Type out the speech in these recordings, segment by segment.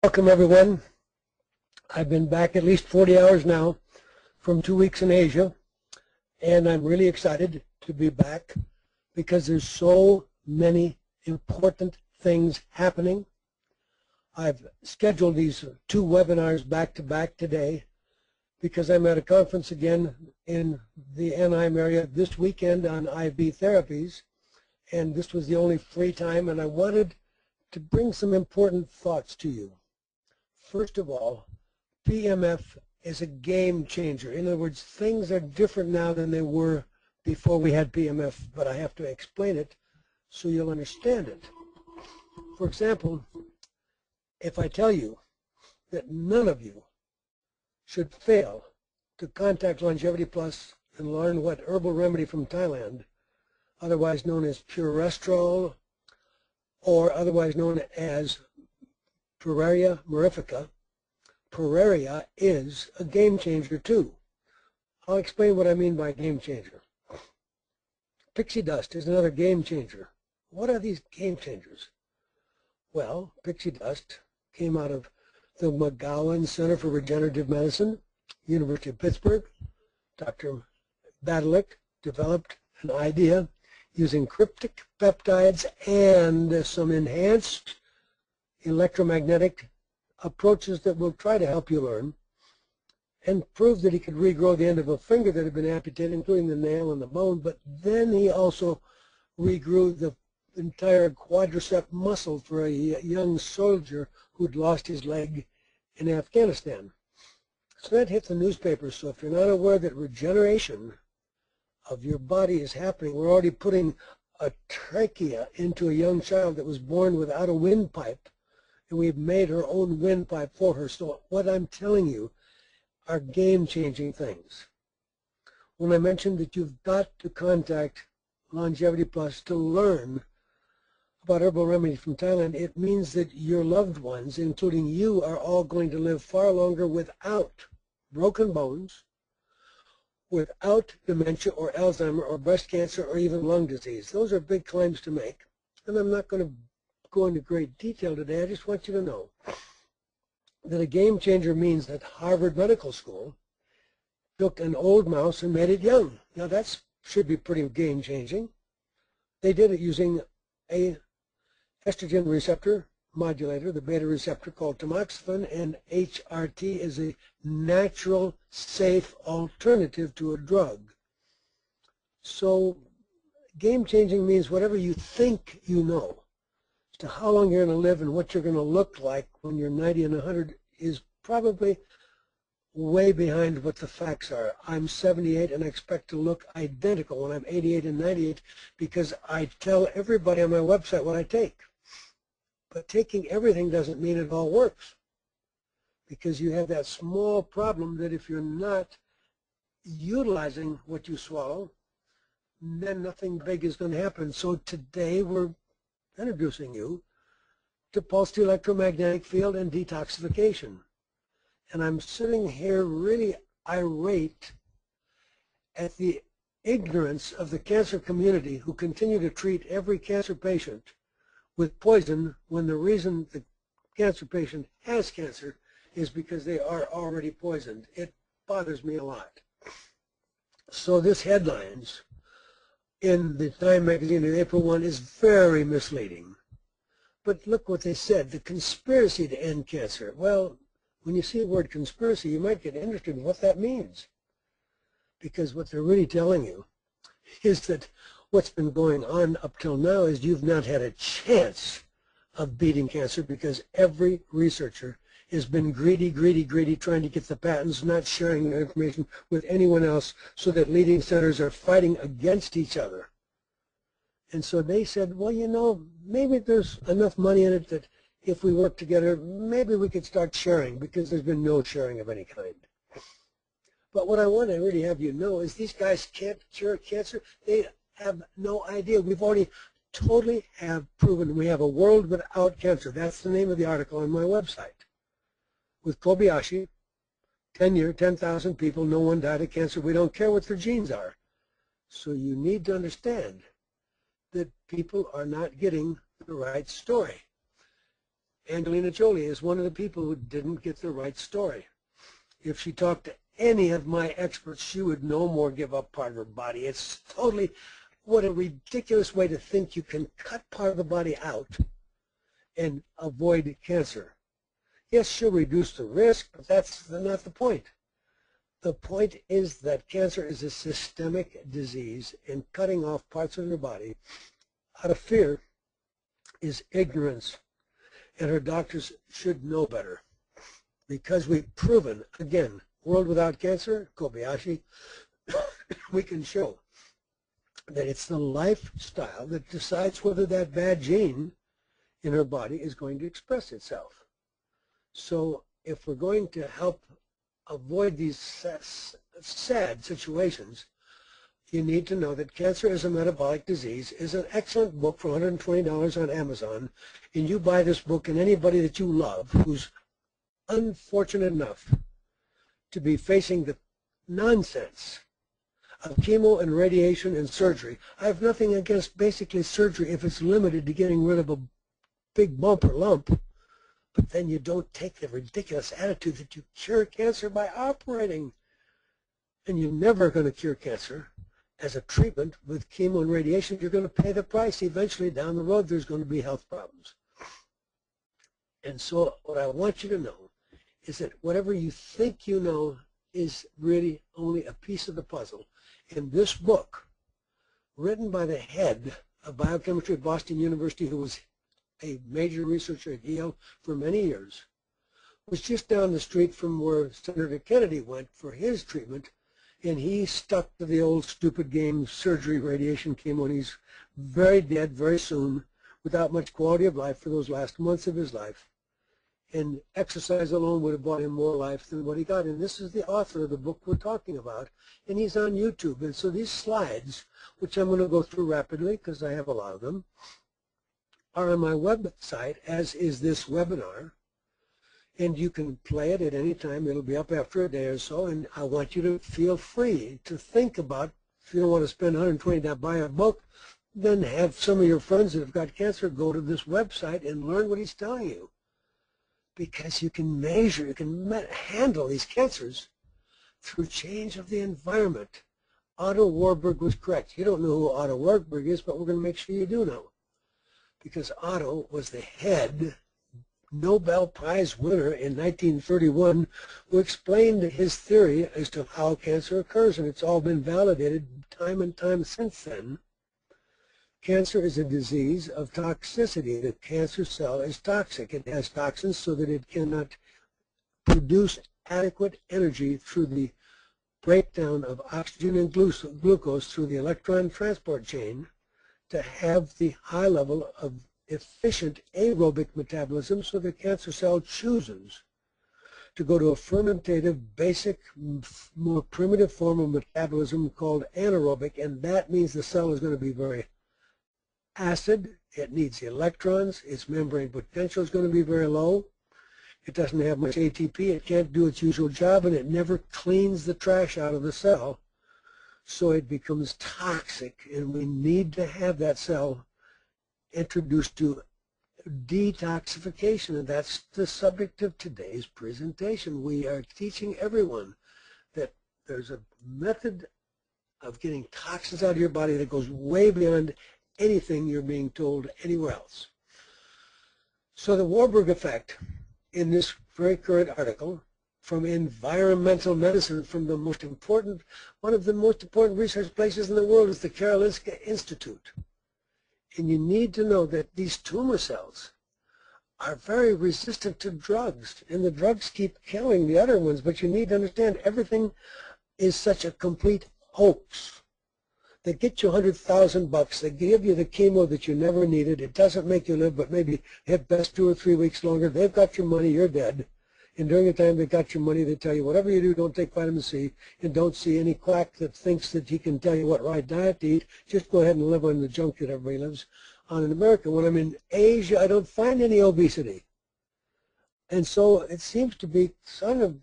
Welcome, everyone. I've been back at least 40 hours now from 2 weeks in Asia, and I'm really excited to be back because there's so many important things happening. I've scheduled these 2 webinars back-to-back today because I'm at a conference again in the Anaheim area this weekend on IV therapies, and this was the only free time, and I wanted to bring some important thoughts to you. First of all, PEMF is a game changer. In other words, things are different now than they were before we had PEMF, but I have to explain it so you'll understand it. For example, if I tell you that none of you should fail to contact Longevity Plus and learn what herbal remedy from Thailand, otherwise known as purestrol or otherwise known as Pueraria mirifica, Pueraria is a game changer too. I'll explain what I mean by game changer. Pixie dust is another game changer. What are these game changers? Well, pixie dust came out of the McGowan Center for Regenerative Medicine, University of Pittsburgh. Dr. Badalik developed an idea using cryptic peptides and some enhanced electromagnetic approaches that will try to help you learn, and proved that he could regrow the end of a finger that had been amputated, including the nail and the bone, but then he also regrew the entire quadricep muscle for a young soldier who'd lost his leg in Afghanistan. So that hit the newspapers. So if you're not aware that regeneration of your body is happening, we're already putting a trachea into a young child that was born without a windpipe, and we've made her own windpipe for her. So what I'm telling you are game-changing things. When I mentioned that you've got to contact Longevity Plus to learn about herbal remedy from Thailand, it means that your loved ones, including you, are all going to live far longer without broken bones, without dementia or Alzheimer or breast cancer or even lung disease. Those are big claims to make, and I'm not going to go into great detail today. I just want you to know that a game changer means that Harvard Medical School took an old mouse and made it young. Now that should be pretty game changing. They did it using a estrogen receptor modulator, the beta receptor called tamoxifen, and HRT is a natural, safe alternative to a drug. So game changing means whatever you think you know to how long you're going to live and what you're going to look like when you're 90 and 100 is probably way behind what the facts are. I'm 78 and I expect to look identical when I'm 88 and 98 because I tell everybody on my website what I take. But taking everything doesn't mean it all works, because you have that small problem that if you're not utilizing what you swallow, then nothing big is going to happen. So today we're introducing you to pulsed electromagnetic field and detoxification. And I'm sitting here really irate at the ignorance of the cancer community who continue to treat every cancer patient with poison when the reason the cancer patient has cancer is because they are already poisoned. It bothers me a lot. So this headlines in the Time magazine in April 1 is very misleading. But look what they said, the conspiracy to end cancer. Well, when you see the word conspiracy, you might get interested in what that means. Because what they're really telling you is that what's been going on up till now is you've not had a chance of beating cancer because every researcher has been greedy, trying to get the patents, not sharing the information with anyone else, so that leading centers are fighting against each other. And so they said, well, you know, maybe there's enough money in it that if we work together, maybe we could start sharing, because there's been no sharing of any kind. But what I want to really have you know is these guys can't cure cancer. They have no idea. We've already totally have proven we have a world without cancer. That's the name of the article on my website. With Kobayashi, 10,000 people, no one died of cancer. We don't care what their genes are. So you need to understand that people are not getting the right story. Angelina Jolie is one of the people who didn't get the right story. If she talked to any of my experts, she would no more give up part of her body. It's totally, what a ridiculous way to think you can cut part of the body out and avoid cancer. Yes, she'll reduce the risk, but that's not the point. The point is that cancer is a systemic disease, and cutting off parts of your body out of fear is ignorance, and her doctors should know better, because we've proven, again, world without cancer, Kobayashi, we can show that it's the lifestyle that decides whether that bad gene in her body is going to express itself. So if we're going to help avoid these sad situations, you need to know that Cancer is a Metabolic Disease is an excellent book for $120 on Amazon. And you buy this book, and anybody that you love who's unfortunate enough to be facing the nonsense of chemo and radiation and surgery. I have nothing against basically surgery if it's limited to getting rid of a big bump or lump. But then you don't take the ridiculous attitude that you cure cancer by operating. And you're never going to cure cancer as a treatment with chemo and radiation. You're going to pay the price. Eventually down the road there's going to be health problems. And so what I want you to know is that whatever you think you know is really only a piece of the puzzle. And this book, written by the head of biochemistry at Boston University, who was a major researcher at Yale for many years, was just down the street from where Senator Kennedy went for his treatment, and he stuck to the old stupid game, surgery, radiation, chemo, and he's very dead very soon, without much quality of life for those last months of his life. And exercise alone would have bought him more life than what he got. And this is the author of the book we're talking about, and he's on YouTube. And so these slides, which I'm going to go through rapidly because I have a lot of them, are on my website, as is this webinar, and you can play it at any time. It'll be up after a day or so, and I want you to feel free to think about, if you don't want to spend $120 to buy a book, then have some of your friends that have got cancer go to this website and learn what he's telling you, because you can measure, you can handle these cancers through change of the environment. Otto Warburg was correct. You don't know who Otto Warburg is, but we're going to make sure you do know, because Otto was the head Nobel Prize winner in 1931 who explained his theory as to how cancer occurs, and it's all been validated time and time since then. Cancer is a disease of toxicity. The cancer cell is toxic. It has toxins so that it cannot produce adequate energy through the breakdown of oxygen and glucose through the electron transport chain to have the high level of efficient aerobic metabolism, so the cancer cell chooses to go to a fermentative, basic, more primitive form of metabolism called anaerobic, and that means the cell is going to be very acid, it needs electrons, its membrane potential is going to be very low, it doesn't have much ATP, it can't do its usual job, and it never cleans the trash out of the cell, so it becomes toxic, and we need to have that cell introduced to detoxification, and that's the subject of today's presentation. We are teaching everyone that there's a method of getting toxins out of your body that goes way beyond anything you're being told anywhere else. So the Warburg effect in this very current article from Environmental Medicine, from the most important, one of the most important research places in the world is the Karolinska Institute. And you need to know that these tumor cells are very resistant to drugs, and the drugs keep killing the other ones, but you need to understand everything is such a complete hoax. They get you $100,000, they give you the chemo that you never needed, it doesn't make you live but maybe at best 2 or 3 weeks longer, they've got your money, you're dead. And during the time they got your money, they tell you whatever you do, don't take vitamin C, and don't see any quack that thinks that he can tell you what right diet to eat. Just go ahead and live on the junk that everybody lives on in America. When I'm in Asia, I don't find any obesity. And so it seems to be sort of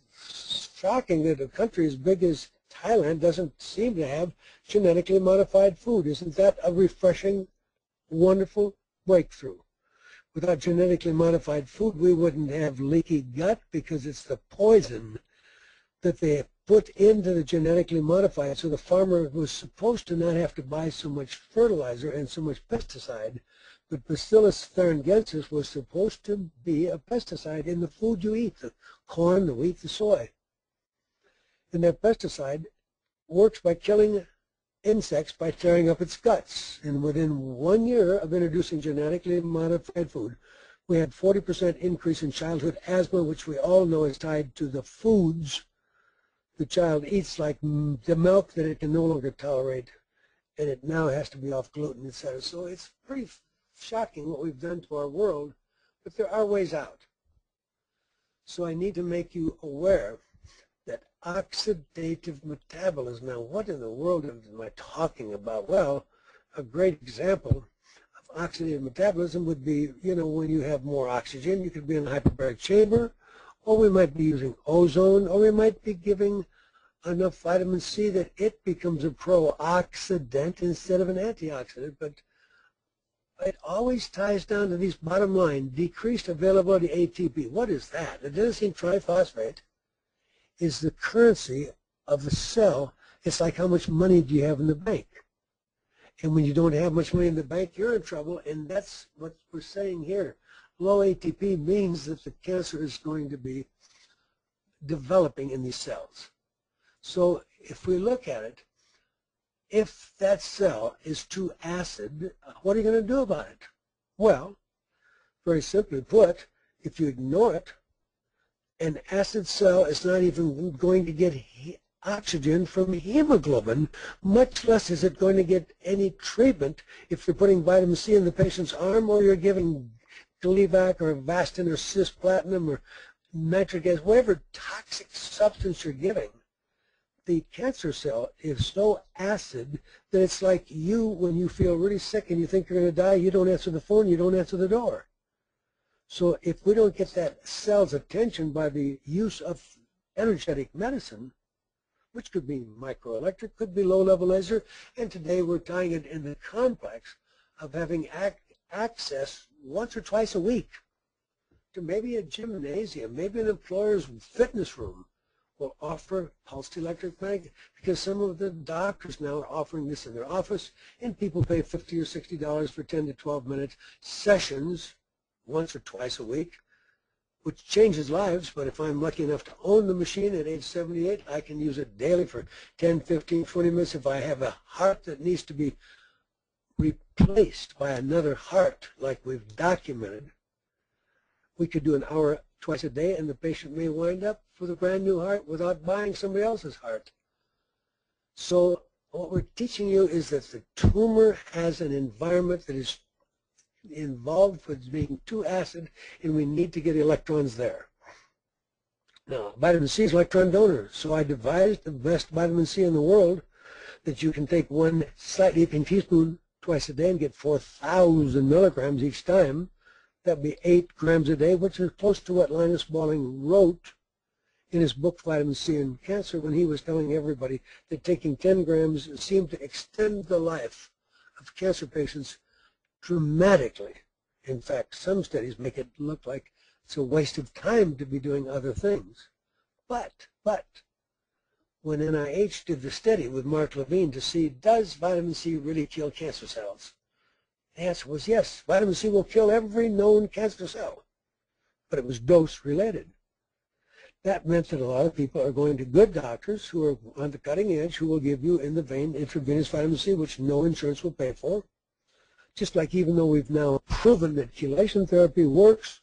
shocking that a country as big as Thailand doesn't seem to have genetically modified food. Isn't that a refreshing, wonderful breakthrough? Without genetically modified food, we wouldn't have leaky gut because it's the poison that they put into the genetically modified. So the farmer was supposed to not have to buy so much fertilizer and so much pesticide, but Bacillus thuringiensis was supposed to be a pesticide in the food you eat, the corn, the wheat, the soy. And that pesticide works by killing insects by tearing up its guts. And within 1 year of introducing genetically modified food, we had 40% increase in childhood asthma, which we all know is tied to the foods the child eats, like the milk that it can no longer tolerate, and it now has to be off gluten, etc. So it's pretty shocking what we've done to our world, but there are ways out. So I need to make you aware that oxidative metabolism. Now, what in the world am I talking about? Well, a great example of oxidative metabolism would be, when you have more oxygen, you could be in a hyperbaric chamber, or we might be using ozone, or we might be giving enough vitamin C that it becomes a pro-oxidant instead of an antioxidant. But it always ties down to these bottom line, decreased availability ATP. What is that? Adenosine triphosphate is the currency of the cell. It's like how much money do you have in the bank? And when you don't have much money in the bank, you're in trouble, and that's what we're saying here. Low ATP means that the cancer is going to be developing in these cells. So if we look at it, if that cell is too acid, what are you going to do about it? Well, very simply put, if you ignore it, an acid cell is not even going to get oxygen from hemoglobin, much less is it going to get any treatment if you're putting vitamin C in the patient's arm, or you're giving Gleevec or Avastin or cisplatin or nitric acid, whatever toxic substance you're giving. The cancer cell is so acid that it's like you, when you feel really sick and you think you're going to die, you don't answer the phone, you don't answer the door. So if we don't get that cell's attention by the use of energetic medicine, which could be microelectric, could be low-level laser, and today we're tying it in the complex of having access once or twice a week to maybe a gymnasium, maybe an employer's fitness room will offer pulsed electric magnet, because some of the doctors now are offering this in their office, and people pay $50 or $60 for 10 to 12 minute sessions once or twice a week, which changes lives. But if I'm lucky enough to own the machine at age 78, I can use it daily for 10, 15, 20 minutes. If I have a heart that needs to be replaced by another heart, like we've documented, we could do an hour twice a day, and the patient may wind up with a brand new heart without buying somebody else's heart. So what we're teaching you is that the tumor has an environment that is involved with being too acid, and we need to get electrons there. Now, vitamin C is electron donor, so I devised the best vitamin C in the world, that you can take one slightly heaping teaspoon twice a day and get 4,000 milligrams each time. That would be 8 grams a day, which is close to what Linus Pauling wrote in his book Vitamin C and Cancer, when he was telling everybody that taking 10 grams seemed to extend the life of cancer patients dramatically. In fact, some studies make it look like it's a waste of time to be doing other things. But when NIH did the study with Mark Levine to see, does vitamin C really kill cancer cells? The answer was yes. Vitamin C will kill every known cancer cell, but it was dose related. That meant that a lot of people are going to good doctors who are on the cutting edge, who will give you in the vein intravenous vitamin C, which no insurance will pay for. Just like, even though we've now proven that chelation therapy works,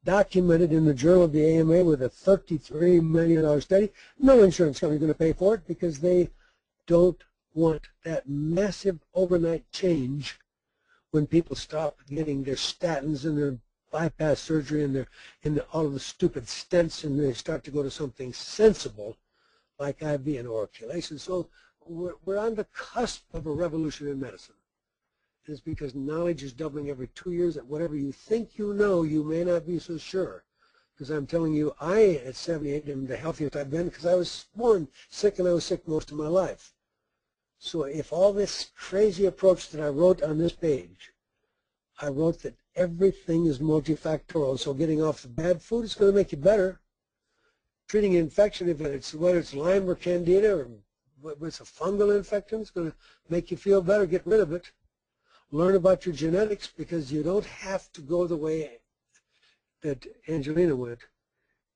documented in the Journal of the AMA with a $33 million study, no insurance company is going to pay for it, because they don't want that massive overnight change when people stop getting their statins and their bypass surgery and all of the stupid stents, and they start to go to something sensible like IV and oral chelation. So we're on the cusp of a revolution in medicine. And it's because knowledge is doubling every 2 years. That whatever you think you know, you may not be so sure. Because I'm telling you, I, at 78, am the healthiest I've been, because I was born sick, and I was sick most of my life. So if all this crazy approach that I wrote on this page, I wrote that everything is multifactorial. So getting off the bad food is going to make you better. Treating infection, whether it's Lyme or Candida or whether it's a fungal infection, it's going to make you feel better. Get rid of it. Learn about your genetics, because you don't have to go the way that Angelina went.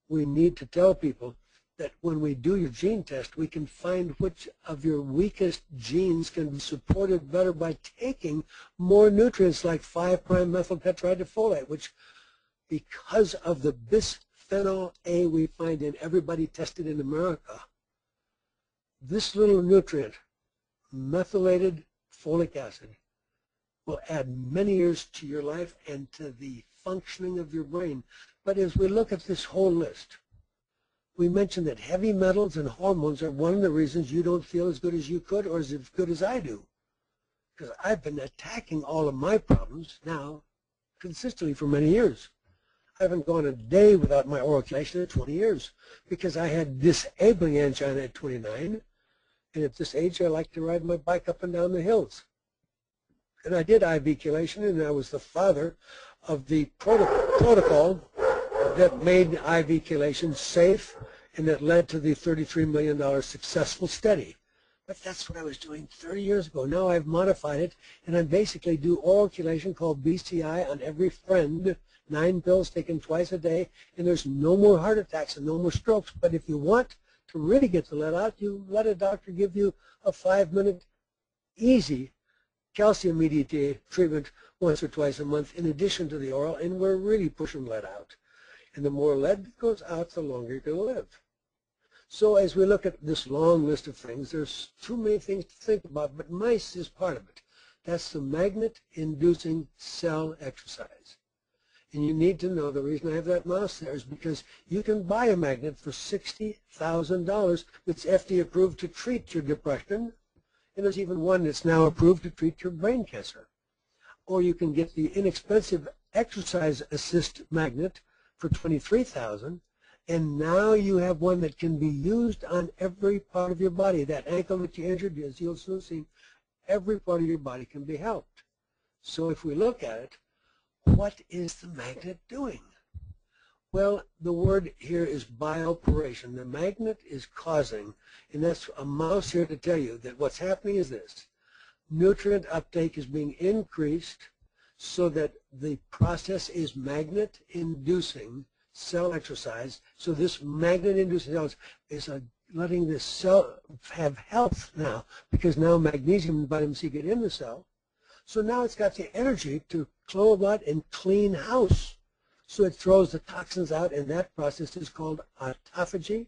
We need to tell people that when we do your gene test, we can find which of your weakest genes can be supported better by taking more nutrients like 5'-methyl tetrahydrofolate, which, because of the bisphenol A we find in everybody tested in America, this little nutrient, methylated folic acid, will add many years to your life and to the functioning of your brain. But as we look at this whole list, we mentioned that heavy metals and hormones are one of the reasons you don't feel as good as you could or as good as I do. Because I've been attacking all of my problems now consistently for many years. I haven't gone a day without my oral chelation in 20 years because I had disabling angina at 29, and at this age I like to ride my bike up and down the hills. And I did IV chelation, and I was the father of the protocol that made IV chelation safe, and that led to the $33 million successful study. But that's what I was doing 30 years ago. Now I've modified it, and I basically do oral chelation called BCI on every friend, 9 pills taken twice a day, and there's no more heart attacks and no more strokes. But if you want to really get the lead out, you let a doctor give you a 5-minute easy calcium EDTA treatment once or twice a month in addition to the oral, and we're really pushing lead out. And the more lead that goes out, the longer you're going to live. So as we look at this long list of things, there's too many things to think about, but mice is part of it. That's the magnet-inducing cell exercise. And you need to know the reason I have that mouse there is because you can buy a magnet for $60,000 that's FDA approved to treat your depression, and there's even one that's now approved to treat your brain cancer. Or you can get the inexpensive exercise assist magnet for $23,000, and now you have one that can be used on every part of your body. That ankle that you injured, as you'll soon see, every part of your body can be helped. So if we look at it, what is the magnet doing? Well, the word here is bioporation. The magnet is causing, and that's a mouse here to tell you that what's happening is this. Nutrient uptake is being increased so that the process is magnet-inducing cell exercise. So this magnet-inducing cell is letting the cell have health now, because now magnesium and vitamin C get in the cell. So now it's got the energy to clone blood and clean house. So it throws the toxins out, and that process is called autophagy.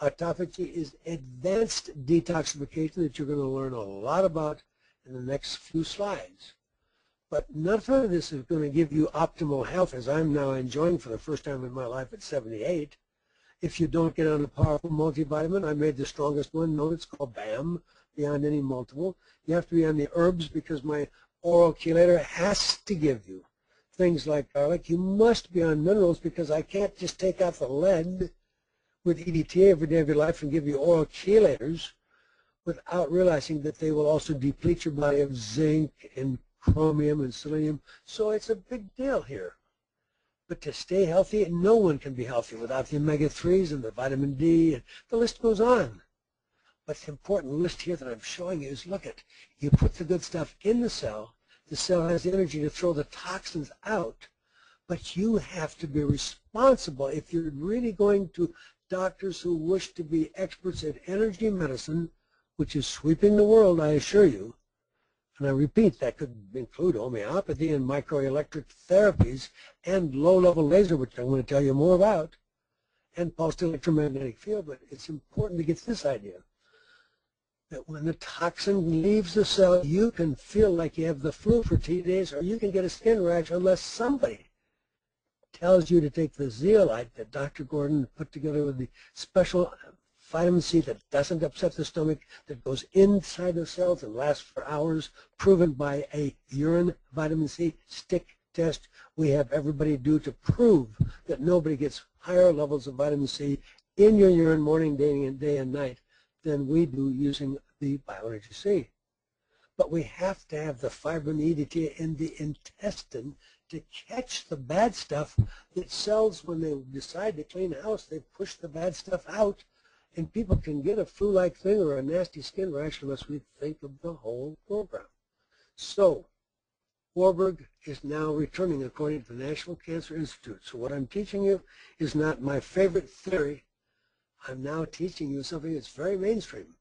Autophagy is advanced detoxification that you're going to learn a lot about in the next few slides. But none of this is going to give you optimal health, as I'm now enjoying for the first time in my life at 78. If you don't get on a powerful multivitamin, I made the strongest one known. It's called BAM, Beyond Any Multiple. You have to be on the herbs because my oral chelator has to give you things like garlic. You must be on minerals because I can't just take out the lead with EDTA every day of your life and give you oral chelators without realizing that they will also deplete your body of zinc and chromium and selenium. So it's a big deal here. But to stay healthy, no one can be healthy without the omega-3s and the vitamin D, and the list goes on. But the important list here that I'm showing you is, look at, you put the good stuff in the cell has the energy to throw the toxins out, but you have to be responsible. If you're really going to doctors who wish to be experts at energy medicine, which is sweeping the world, I assure you, and I repeat, that could include homeopathy and microelectric therapies and low-level laser, which I'm going to tell you more about, and pulsed electromagnetic field. But it's important to get this idea, that when the toxin leaves the cell, you can feel like you have the flu for 2 days, or you can get a skin rash unless somebody tells you to take the zeolite that Dr. Gordon put together with the special vitamin C that doesn't upset the stomach, that goes inside the cells and lasts for hours, proven by a urine vitamin C stick test we have everybody do to prove that nobody gets higher levels of vitamin C in your urine morning, day and night than we do using the bioenergy C. But we have to have the fibrin EDTA in the intestine to catch the bad stuff that cells, when they decide to clean the house, they push the bad stuff out, and people can get a flu-like thing or a nasty skin rash unless we think of the whole program. So Warburg is now returning according to the National Cancer Institute. So what I'm teaching you is not my favorite theory. I'm now teaching you something that's very mainstream.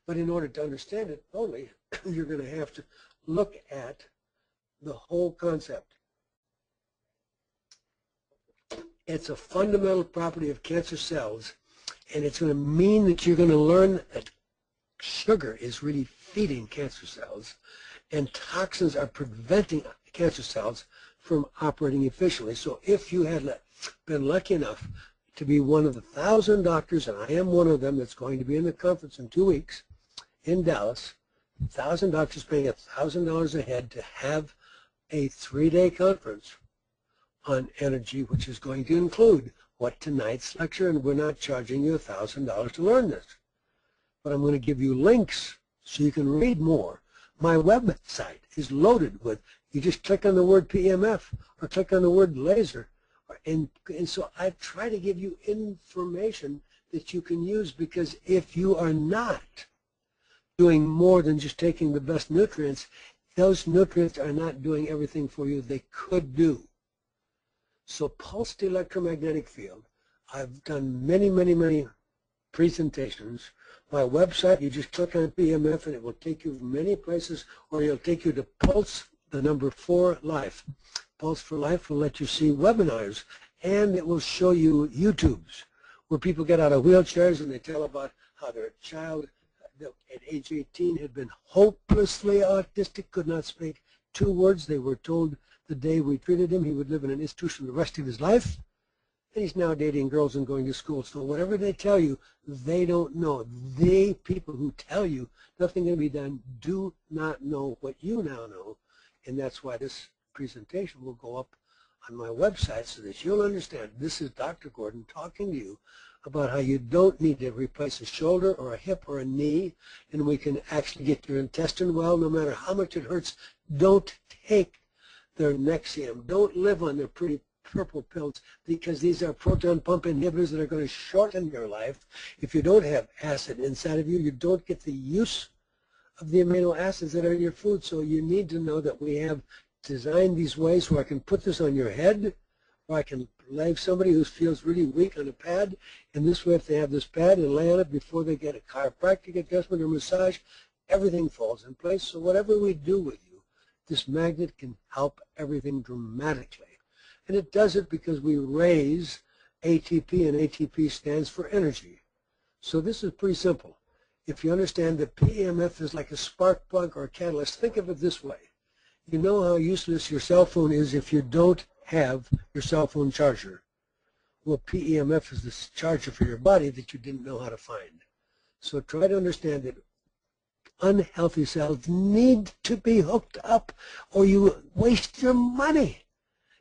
But in order to understand it totally, you're going to have to look at the whole concept. It's a fundamental property of cancer cells, and it's going to mean that you're going to learn that sugar is really feeding cancer cells, and toxins are preventing cancer cells from operating efficiently. So if you had been lucky enough to be one of the 1,000 doctors, and I am one of them that's going to be in the conference in 2 weeks in Dallas, 1,000 doctors paying $1,000 a head to have a 3-day conference on energy, which is going to include what tonight's lecture, and we're not charging you $1,000 to learn this. But I'm going to give you links so you can read more. My website is loaded with, you just click on the word PEMF or click on the word laser. And so I try to give you information that you can use, because if you are not doing more than just taking the best nutrients, those nutrients are not doing everything for you they could do. So pulsed electromagnetic field, I've done many, many, many presentations. My website, you just click on PEMF and it will take you many places, or it'll take you to Pulse, the number 4 Life. Pulse for Life will let you see webinars, and it will show you YouTubes where people get out of wheelchairs and they tell about how their child at age 18 had been hopelessly autistic, could not speak 2 words. They were told the day we treated him he would live in an institution the rest of his life, and he's now dating girls and going to school. So whatever they tell you, they don't know. The people who tell you nothing can be done do not know what you now know, and that's why this presentation will go up on my website so that you'll understand. This is Dr. Gordon talking to you about how you don't need to replace a shoulder or a hip or a knee, and we can actually get your intestine well no matter how much it hurts. Don't take their Nexium. Don't live on their pretty purple pills, because these are proton pump inhibitors that are going to shorten your life. If you don't have acid inside of you, you don't get the use of the amino acids that are in your food. So you need to know that we have designed these ways where I can put this on your head, or I can lay somebody who feels really weak on a pad, and this way if they have this pad and lay on it before they get a chiropractic adjustment or massage, everything falls in place. So whatever we do with you, this magnet can help everything dramatically. And it does it because we raise ATP, and ATP stands for energy. So this is pretty simple. If you understand that PEMF is like a spark plug or a catalyst, think of it this way. You know how useless your cell phone is if you don't have your cell phone charger. Well, PEMF is the charger for your body that you didn't know how to find. So try to understand that unhealthy cells need to be hooked up, or you waste your money.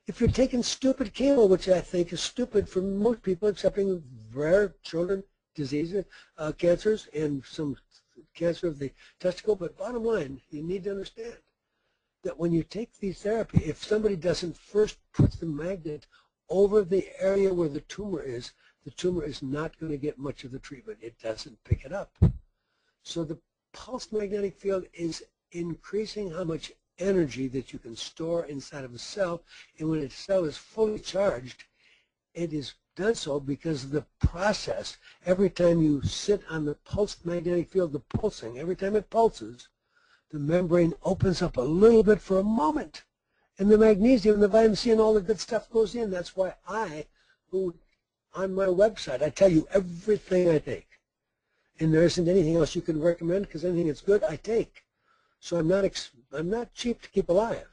If you're taking stupid chemo, which I think is stupid for most people, excepting rare children diseases, cancers, and some cancer of the testicle, but bottom line, you need to understand that when you take these therapy, if somebody doesn't first put the magnet over the area where the tumor is not going to get much of the treatment. It doesn't pick it up. So the pulsed magnetic field is increasing how much energy that you can store inside of a cell, and when a cell is fully charged, it is done so because of the process. Every time you sit on the pulsed magnetic field, the pulsing, every time it pulses, the membrane opens up a little bit for a moment, and the magnesium, the vitamin C, and all the good stuff goes in. That's why on my website, I tell you everything I take, and there isn't anything else you can recommend, because anything that's good, I take. So I'm not cheap to keep alive,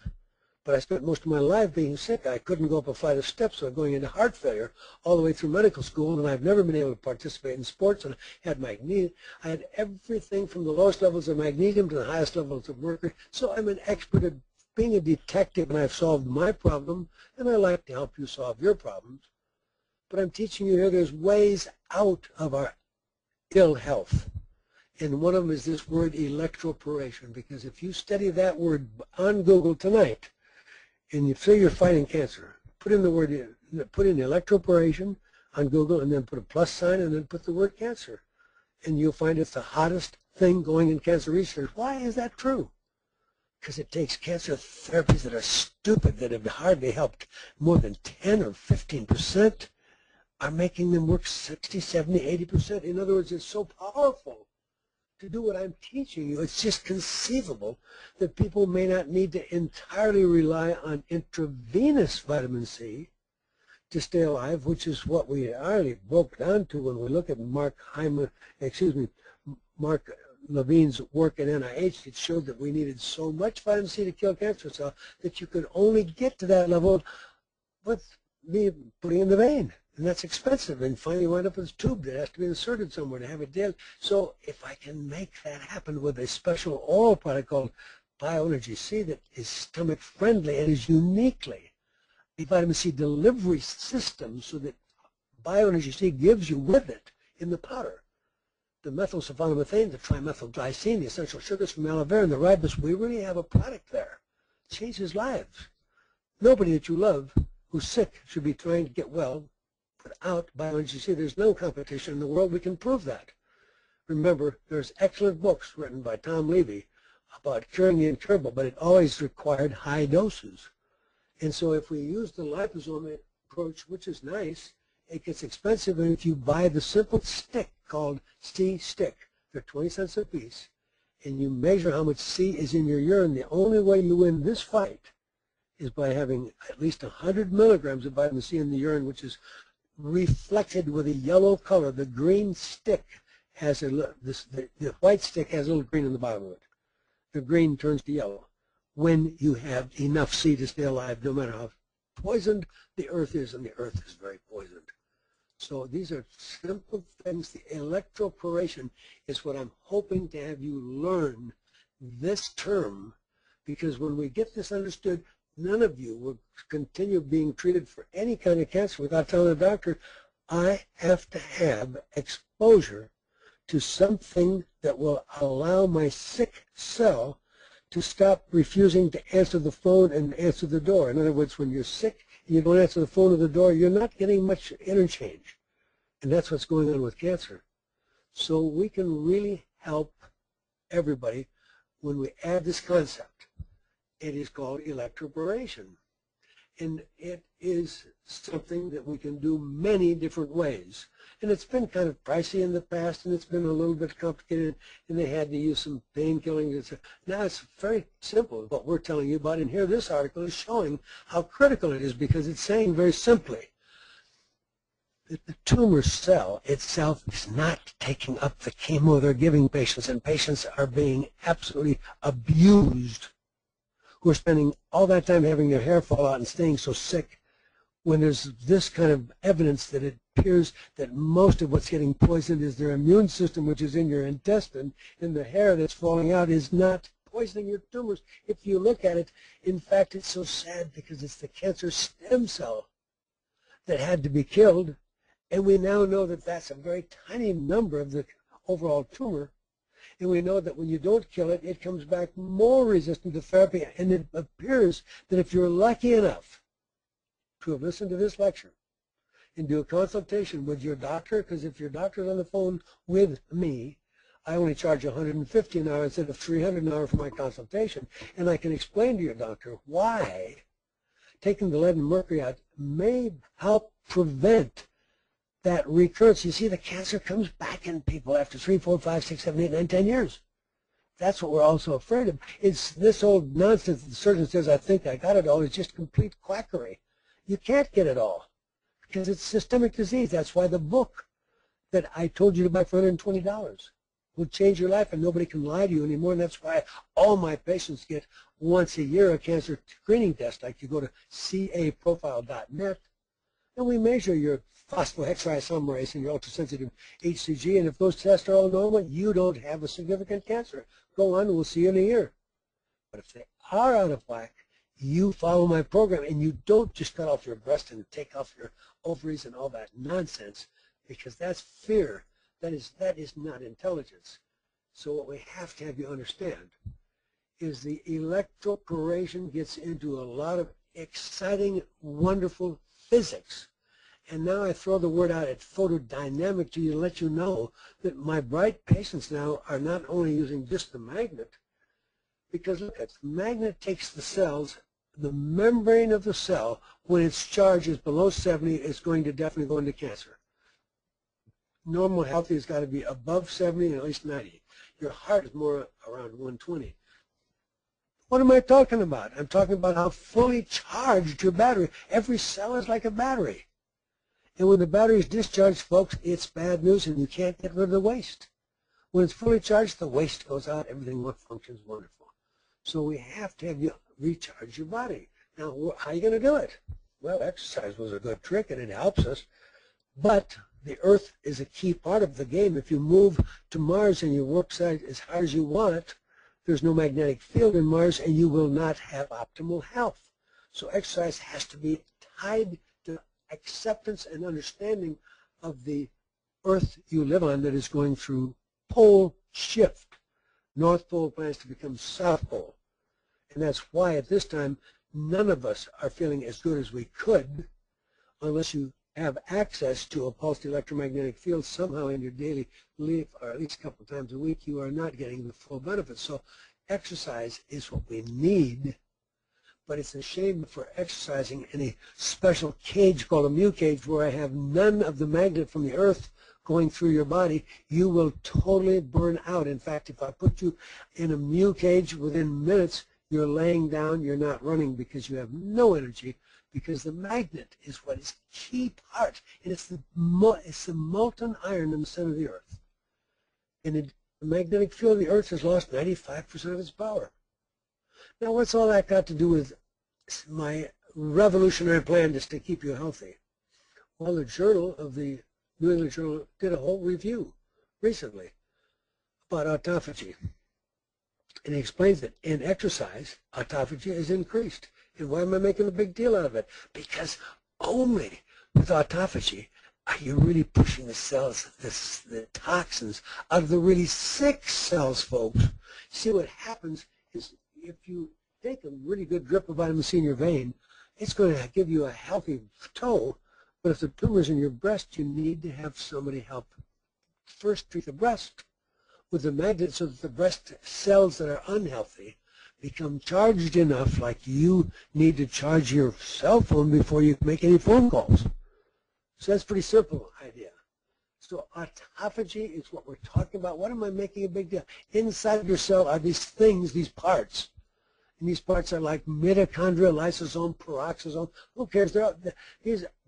but I spent most of my life being sick. I couldn't go up a flight of steps, so I'm going into heart failure all the way through medical school, and I've never been able to participate in sports, and I had magnesium. I had everything from the lowest levels of magnesium to the highest levels of mercury. So I'm an expert at being a detective, and I've solved my problem, and I like to help you solve your problems. But I'm teaching you here there's ways out of our ill health. And one of them is this word electroporation, because if you study that word on Google tonight, and you say you're fighting cancer, put in the word, put in electroporation on Google, and then put a plus sign, and then put the word cancer. And you'll find it's the hottest thing going in cancer research. Why is that true? Because it takes cancer therapies that are stupid, that have hardly helped more than 10 or 15%, are making them work 60, 70, 80%. In other words, it's so powerful to do what I'm teaching you. It's just conceivable that people may not need to entirely rely on intravenous vitamin C to stay alive, which is what we already broke down to when we look at Mark Levine's work at NIH. It showed that we needed so much vitamin C to kill cancer cells that you could only get to that level with me putting in the vein. And that's expensive, and finally you wind up with a tube that has to be inserted somewhere to have it daily. So if I can make that happen with a special oral product called Bioenergy C that is stomach friendly and is uniquely a vitamin C delivery system, so that Bioenergy C gives you with it in the powder the methylsulfonomethane, the trimethylglycine, the essential sugars from aloe vera, and the ribose, we really have a product there. It changes lives. Nobody that you love who's sick should be trying to get well without Bioenergy C. There's no competition in the world. We can prove that. Remember, there's excellent books written by Tom Levy about curing the incurable, but it always required high doses. And so if we use the liposome approach, which is nice, it gets expensive, and if you buy the simple stick called C-Stick, they're 20 cents a piece, and you measure how much C is in your urine, the only way you win this fight is by having at least 100 milligrams of vitamin C in the urine, which is reflected with a yellow color. The green stick has the white stick has a little green in the bottom of it. The green turns to yellow when you have enough C to stay alive, no matter how poisoned the earth is, and the earth is very poisoned. So these are simple things. The electroporation is what I'm hoping to have you learn this term, because when we get this understood, none of you will continue being treated for any kind of cancer without telling the doctor, I have to have exposure to something that will allow my sick cell to stop refusing to answer the phone and answer the door. In other words, when you're sick and you don't answer the phone or the door, you're not getting much interchange. And that's what's going on with cancer. So we can really help everybody when we add this concept. It is called electroporation. And it is something that we can do many different ways. And it's been kind of pricey in the past, and it's been a little bit complicated, and they had to use some painkilling. Now it's very simple, what we're telling you about. And here this article is showing how critical it is, because it's saying very simply that the tumor cell itself is not taking up the chemo they're giving patients, and patients are being absolutely abused, who are spending all that time having their hair fall out and staying so sick, when there's this kind of evidence that it appears that most of what's getting poisoned is their immune system, which is in your intestine, and the hair that's falling out is not poisoning your tumors. If you look at it, in fact, it's so sad, because it's the cancer stem cell that had to be killed, and we now know that that's a very tiny number of the overall tumor. And we know that when you don't kill it, it comes back more resistant to therapy. And it appears that if you're lucky enough to have listened to this lecture and do a consultation with your doctor, because if your doctor's on the phone with me, I only charge $150 an hour instead of $300 an hour for my consultation. And I can explain to your doctor why taking the lead and mercury out may help prevent that recurrence. You see, the cancer comes back in people after 3, 4, 5, 6, 7, 8, 9, 10 years. That's what we're also afraid of. It's this old nonsense that the surgeon says, I think I got it all, is just complete quackery. You can't get it all, because it's systemic disease. That's why the book that I told you to buy for $120 will change your life, and nobody can lie to you anymore. And that's why all my patients get once a year a cancer screening test. Like, you go to caprofile.net, and we measure your phosphohexaisomerase and your ultrasensitive HCG, and if those tests are all normal, you don't have a significant cancer. Go on, and we'll see you in a year. But if they are out of whack, you follow my program, and you don't just cut off your breast and take off your ovaries and all that nonsense, because that's fear. That is not intelligence. So what we have to have you understand is the electroporation gets into a lot of exciting, wonderful physics. And now I throw the word out at photodynamic to let you know that my bright patients now are not only using just the magnet, because look, the magnet takes the cells, the membrane of the cell, when its charge is below 70, it's going to definitely go into cancer. Normal healthy has got to be above 70 and at least 90. Your heart is more around 120. What am I talking about? I'm talking about how fully charged your battery. Every cell is like a battery. And when the battery is discharged, folks, it's bad news and you can't get rid of the waste. When it's fully charged, the waste goes out, everything functions wonderful. So we have to have you recharge your body. Now, how are you going to do it? Well, exercise was a good trick and it helps us, but the earth is a key part of the game. If you move to Mars and you work as hard as you want, there's no magnetic field in Mars and you will not have optimal health. So exercise has to be tied to acceptance and understanding of the earth you live on that is going through pole shift. North Pole plans to become South Pole. And that's why at this time none of us are feeling as good as we could unless you have access to a pulsed electromagnetic field somehow in your daily life, or at least a couple times a week. You are not getting the full benefits. So exercise is what we need, but it's a shame for exercising in a special cage called a mu cage where I have none of the magnet from the earth going through your body. You will totally burn out. In fact, if I put you in a mu cage, within minutes you're laying down, you're not running because you have no energy, because the magnet is what is key part, and it's the molten iron in the center of the earth. And the magnetic field of the earth has lost 95% of its power. Now, what's all that got to do with my revolutionary plan just to keep you healthy? Well, the journal of the New England Journal did a whole review recently about autophagy. And he explains that in exercise, autophagy is increased. And why am I making a big deal out of it? Because only with autophagy are you really pushing the cells, the toxins, out of the really sick cells, folks. See, what happens is if you take a really good drip of vitamin C in your vein, it's going to give you a healthy toe. But if the tumor's in your breast, you need to have somebody help first treat the breast with the magnet so that the breast cells that are unhealthy become charged enough, like you need to charge your cell phone before you make any phone calls. So that's a pretty simple idea. So autophagy is what we're talking about. What am I making a big deal? Inside your cell are these things, these parts. And these parts are like mitochondria, lysosome, peroxisome. Who cares?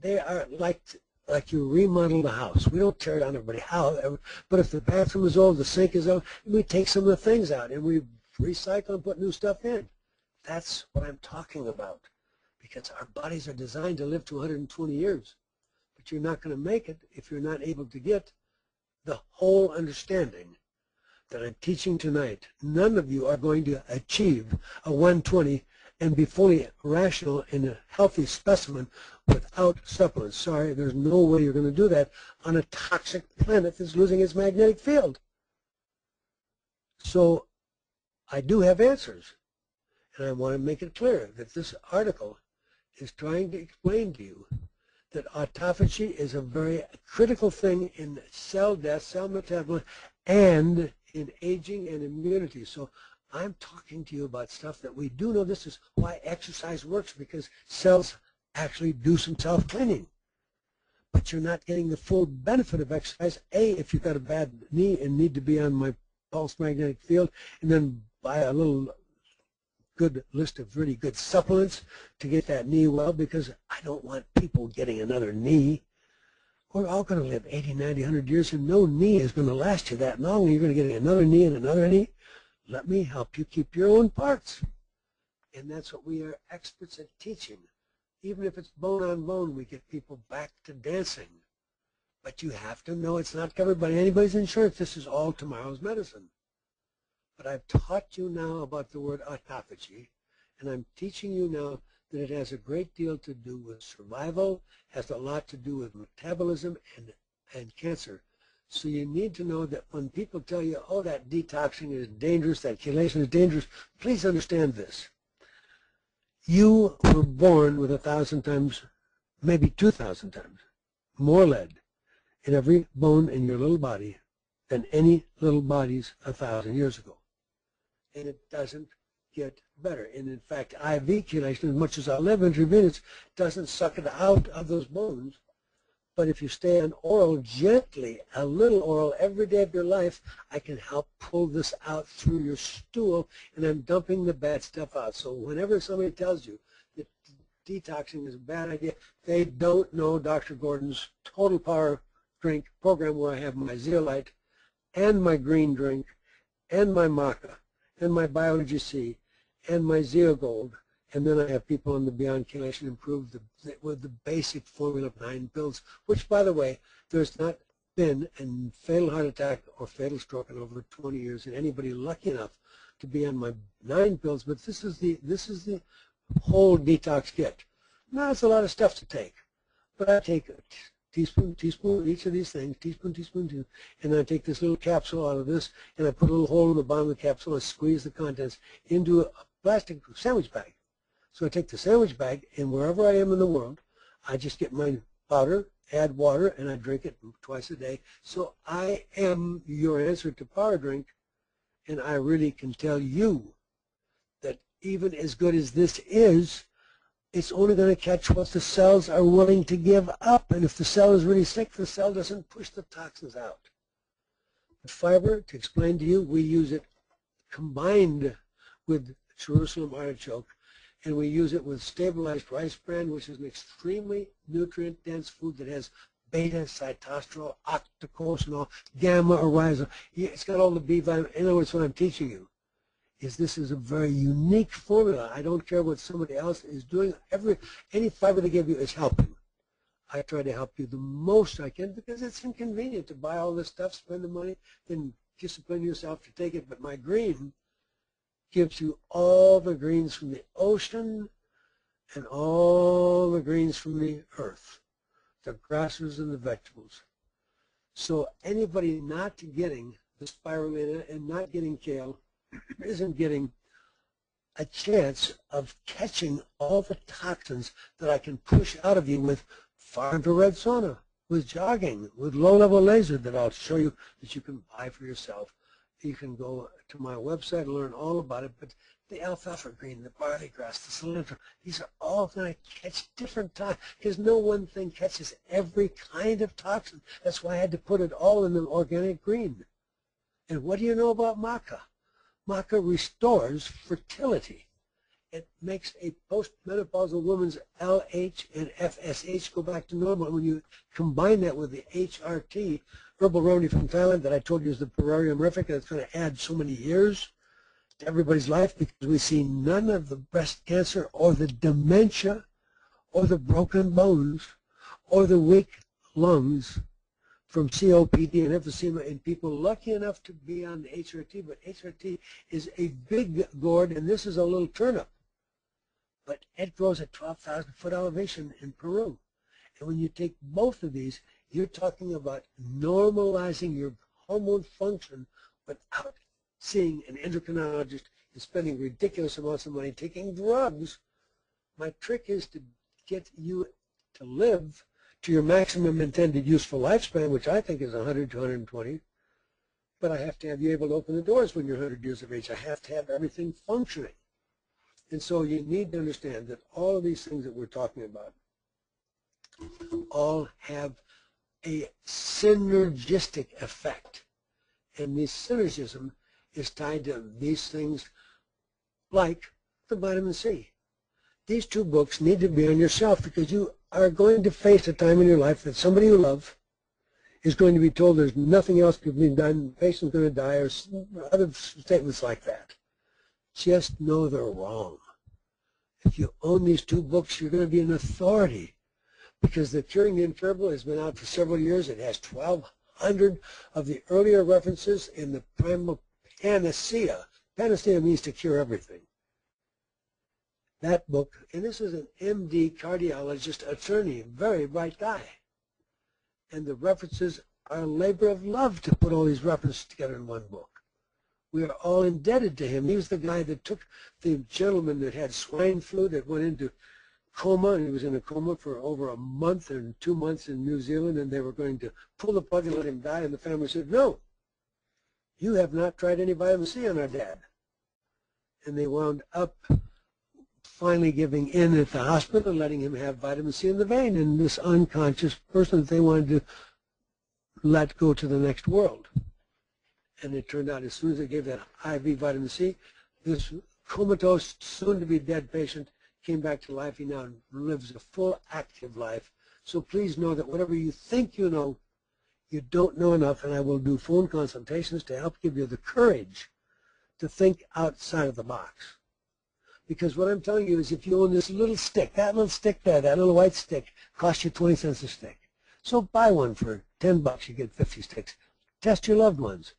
They are like you remodel the house. We don't tear down everybody's house. But if the bathroom is old, the sink is old, we take some of the things out and we recycle and put new stuff in. That's what I'm talking about. Because our bodies are designed to live to 120 years. But you're not going to make it if you're not able to get the whole understanding that I'm teaching tonight. None of you are going to achieve a 120 and be fully rational in a healthy specimen without supplements. Sorry, there's no way you're going to do that on a toxic planet that's losing its magnetic field. So I do have answers, and I want to make it clear that this article is trying to explain to you that autophagy is a very critical thing in cell death, cell metabolism, and in aging and immunity. So I'm talking to you about stuff that we do know. This is why exercise works, because cells actually do some self-cleaning. But you're not getting the full benefit of exercise. A, if you've got a bad knee and need to be on my pulse magnetic field, and then buy a little good list of really good supplements to get that knee well, because I don't want people getting another knee. We're all going to live 80, 90, 100 years, and no knee is going to last you that long. You're going to get another knee and another knee. Let me help you keep your own parts. And that's what we are experts at teaching. Even if it's bone on bone, we get people back to dancing. But you have to know it's not covered by anybody's insurance. This is all tomorrow's medicine. But I've taught you now about the word autophagy, and I'm teaching you now that it has a great deal to do with survival, has a lot to do with metabolism and cancer. So you need to know that when people tell you, oh, that detoxing is dangerous, that chelation is dangerous, please understand this. You were born with 1,000 times, maybe 2,000 times, more lead in every bone in your little body than any little bodies 1,000 years ago. And it doesn't get better. And in fact, IV chelation, as much as I live intravenous, doesn't suck it out of those bones. But if you stay on oral gently, a little oral every day of your life, I can help pull this out through your stool, and I'm dumping the bad stuff out. So whenever somebody tells you that detoxing is a bad idea, they don't know Dr. Gordon's Total Power Drink program, where I have my zeolite and my green drink and my maca and my Biology C and my Zeogold. And then I have people on the Beyond Chelation Improved with the basic formula of 9 pills, which, by the way, there's not been a fatal heart attack or fatal stroke in over 20 years in anybody lucky enough to be on my 9 pills. But this is the whole detox kit. Now, it's a lot of stuff to take, but I take a teaspoon of each of these things, teaspoon, two, and then I take this little capsule out of this, and I put a little hole in the bottom of the capsule and squeeze the contents into a plastic sandwich bag. So I take the sandwich bag, and wherever I am in the world, I just get my powder, add water, and I drink it twice a day. So I am your answer to power drink, and I really can tell you that even as good as this is, it's only going to catch what the cells are willing to give up. And if the cell is really sick, the cell doesn't push the toxins out. The fiber, to explain to you, we use it combined with Jerusalem artichoke, and we use it with stabilized rice bran, which is an extremely nutrient-dense food that has beta, cytosterol, octocosanol, gamma oryzol. It's got all the B vitamins. In other words, what I'm teaching you is this is a very unique formula. I don't care what somebody else is doing. Any fiber they give you is helping. I try to help you the most I can because it's inconvenient to buy all this stuff, spend the money, then discipline yourself to take it. But my green gives you all the greens from the ocean and all the greens from the earth, the grasses and the vegetables. So anybody not getting the spirulina and not getting kale isn't getting a chance of catching all the toxins that I can push out of you with far infrared sauna, with jogging, with low-level laser that I'll show you that you can buy for yourself. You can go to my website and learn all about it, but the alfalfa green, the barley grass, the cilantro, these are all going to catch different toxins because no one thing catches every kind of toxin. That's why I had to put it all in the organic green. And what do you know about maca? Maca restores fertility. It makes a postmenopausal woman's LH and FSH go back to normal. And when you combine that with the HRT, herbal remedy from Thailand that I told you is the Perarium mirifica, that's going to add so many years to everybody's life because we see none of the breast cancer or the dementia or the broken bones or the weak lungs from COPD and emphysema in people lucky enough to be on HRT. But HRT is a big gourd, and this is a little turnip. But it grows at 12,000-foot elevation in Peru. And when you take both of these, you're talking about normalizing your hormone function without seeing an endocrinologist and spending ridiculous amounts of money taking drugs. My trick is to get you to live to your maximum intended useful lifespan, which I think is 100 to 120. But I have to have you able to open the doors when you're 100 years of age. I have to have everything functioning. And so you need to understand that all of these things that we're talking about all have a synergistic effect. And this synergism is tied to these things like the vitamin C. These 2 books need to be on your shelf because you are going to face a time in your life that somebody you love is going to be told there's nothing else can be done, the patient's going to die, or other statements like that. Just know they're wrong. If you own these 2 books, you're going to be an authority because the Curing the Incurable has been out for several years. It has 1,200 of the earlier references in the primal panacea. Panacea means to cure everything. That book, and this is an MD cardiologist attorney, very bright guy. And the references are a labor of love to put all these references together in one book. We are all indebted to him. He was the guy that took the gentleman that had swine flu that went into coma, and he was in a coma for over a month and 2 months in New Zealand, and they were going to pull the plug and let him die, and the family said, no, you have not tried any vitamin C on our dad. And they wound up finally giving in at the hospital and letting him have vitamin C in the vein, and this unconscious person that they wanted to let go to the next world. And it turned out as soon as they gave that IV vitamin C, this comatose, soon-to-be dead patient came back to life. He now lives a full, active life. So please know that whatever you think you know, you don't know enough, and I will do phone consultations to help give you the courage to think outside of the box. Because what I'm telling you is if you own this little stick, that little stick there, that little white stick, costs you 20 cents a stick. So buy one for 10 bucks, you get 50 sticks. Test your loved ones.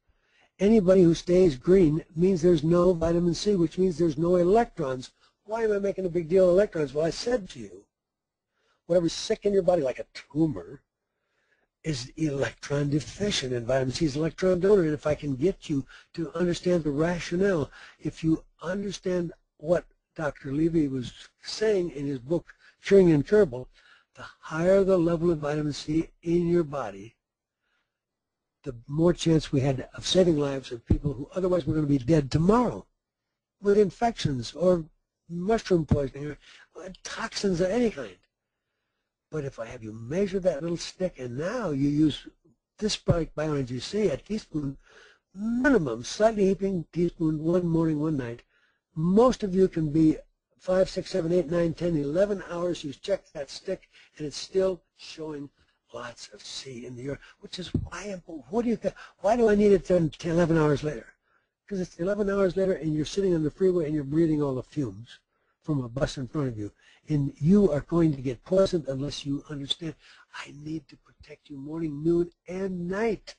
Anybody who stays green means there's no vitamin C, which means there's no electrons. Why am I making a big deal of electrons? Well, I said to you, whatever's sick in your body, like a tumor, is electron deficient, and vitamin C is electron donor. And if I can get you to understand the rationale, if you understand what Dr. Levy was saying in his book, Curing the Incurable, the higher the level of vitamin C in your body, the more chance we had of saving lives of people who otherwise were going to be dead tomorrow with infections or mushroom poisoning or toxins of any kind. But if I have you measure that little stick, and now you use this product, Bioenergy C, a teaspoon minimum, slightly heaping teaspoon, one morning, one night, most of you can be 5, 6, 7, 8, 9, 10, 11 hours. You check that stick, and it's still showing lots of C in the urine, which is why, why do I need it 10, 11 hours later? Because it's 11 hours later, and you're sitting on the freeway, and you're breathing all the fumes from a bus in front of you. And you are going to get poisoned unless you understand, I need to protect you morning, noon, and night.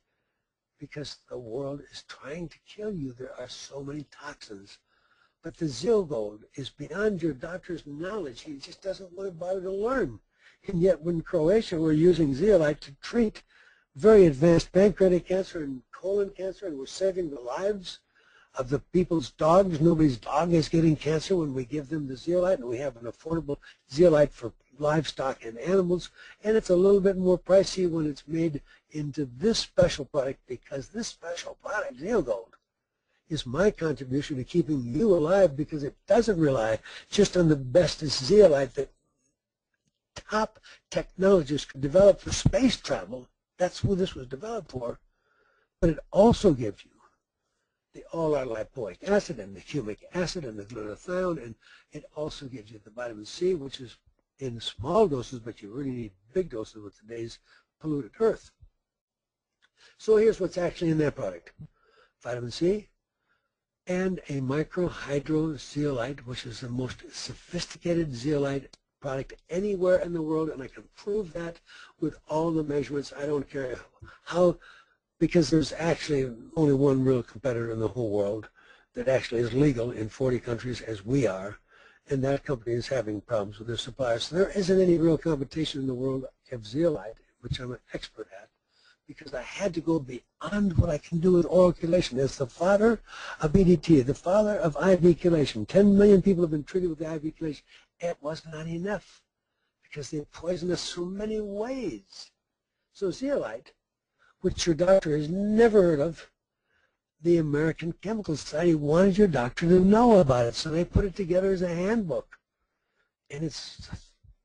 Because the world is trying to kill you. There are so many toxins. But the Zeal Gold is beyond your doctor's knowledge. He just doesn't want to bother to learn. And yet when Croatia were using zeolite to treat very advanced pancreatic cancer and colon cancer, and we're saving the lives of the people's dogs. Nobody's dog is getting cancer when we give them the zeolite, and we have an affordable zeolite for livestock and animals. And it's a little bit more pricey when it's made into this special product, because this special product, Zeal Gold, is my contribution to keeping you alive, because it doesn't rely just on the bestest zeolite that top technologists could develop for space travel. That's what this was developed for. But it also gives you the all-lipoic acid and the humic acid and the glutathione, and it also gives you the vitamin C, which is in small doses, but you really need big doses with today's polluted earth. So here's what's actually in that product. Vitamin C and a microhydrozeolite, which is the most sophisticated zeolite product anywhere in the world, and I can prove that with all the measurements. I don't care how, because there's actually only one real competitor in the whole world that actually is legal in 40 countries, as we are, and that company is having problems with their suppliers. So there isn't any real competition in the world of zeolite, which I'm an expert at, because I had to go beyond what I can do with oral chelation. It's the father of EDT, the father of IV chelation. 10 million people have been treated with the IV chelation. It was not enough, because they poison us so many ways. So zeolite, which your doctor has never heard of, the American Chemical Society wanted your doctor to know about it, so they put it together as a handbook. And it's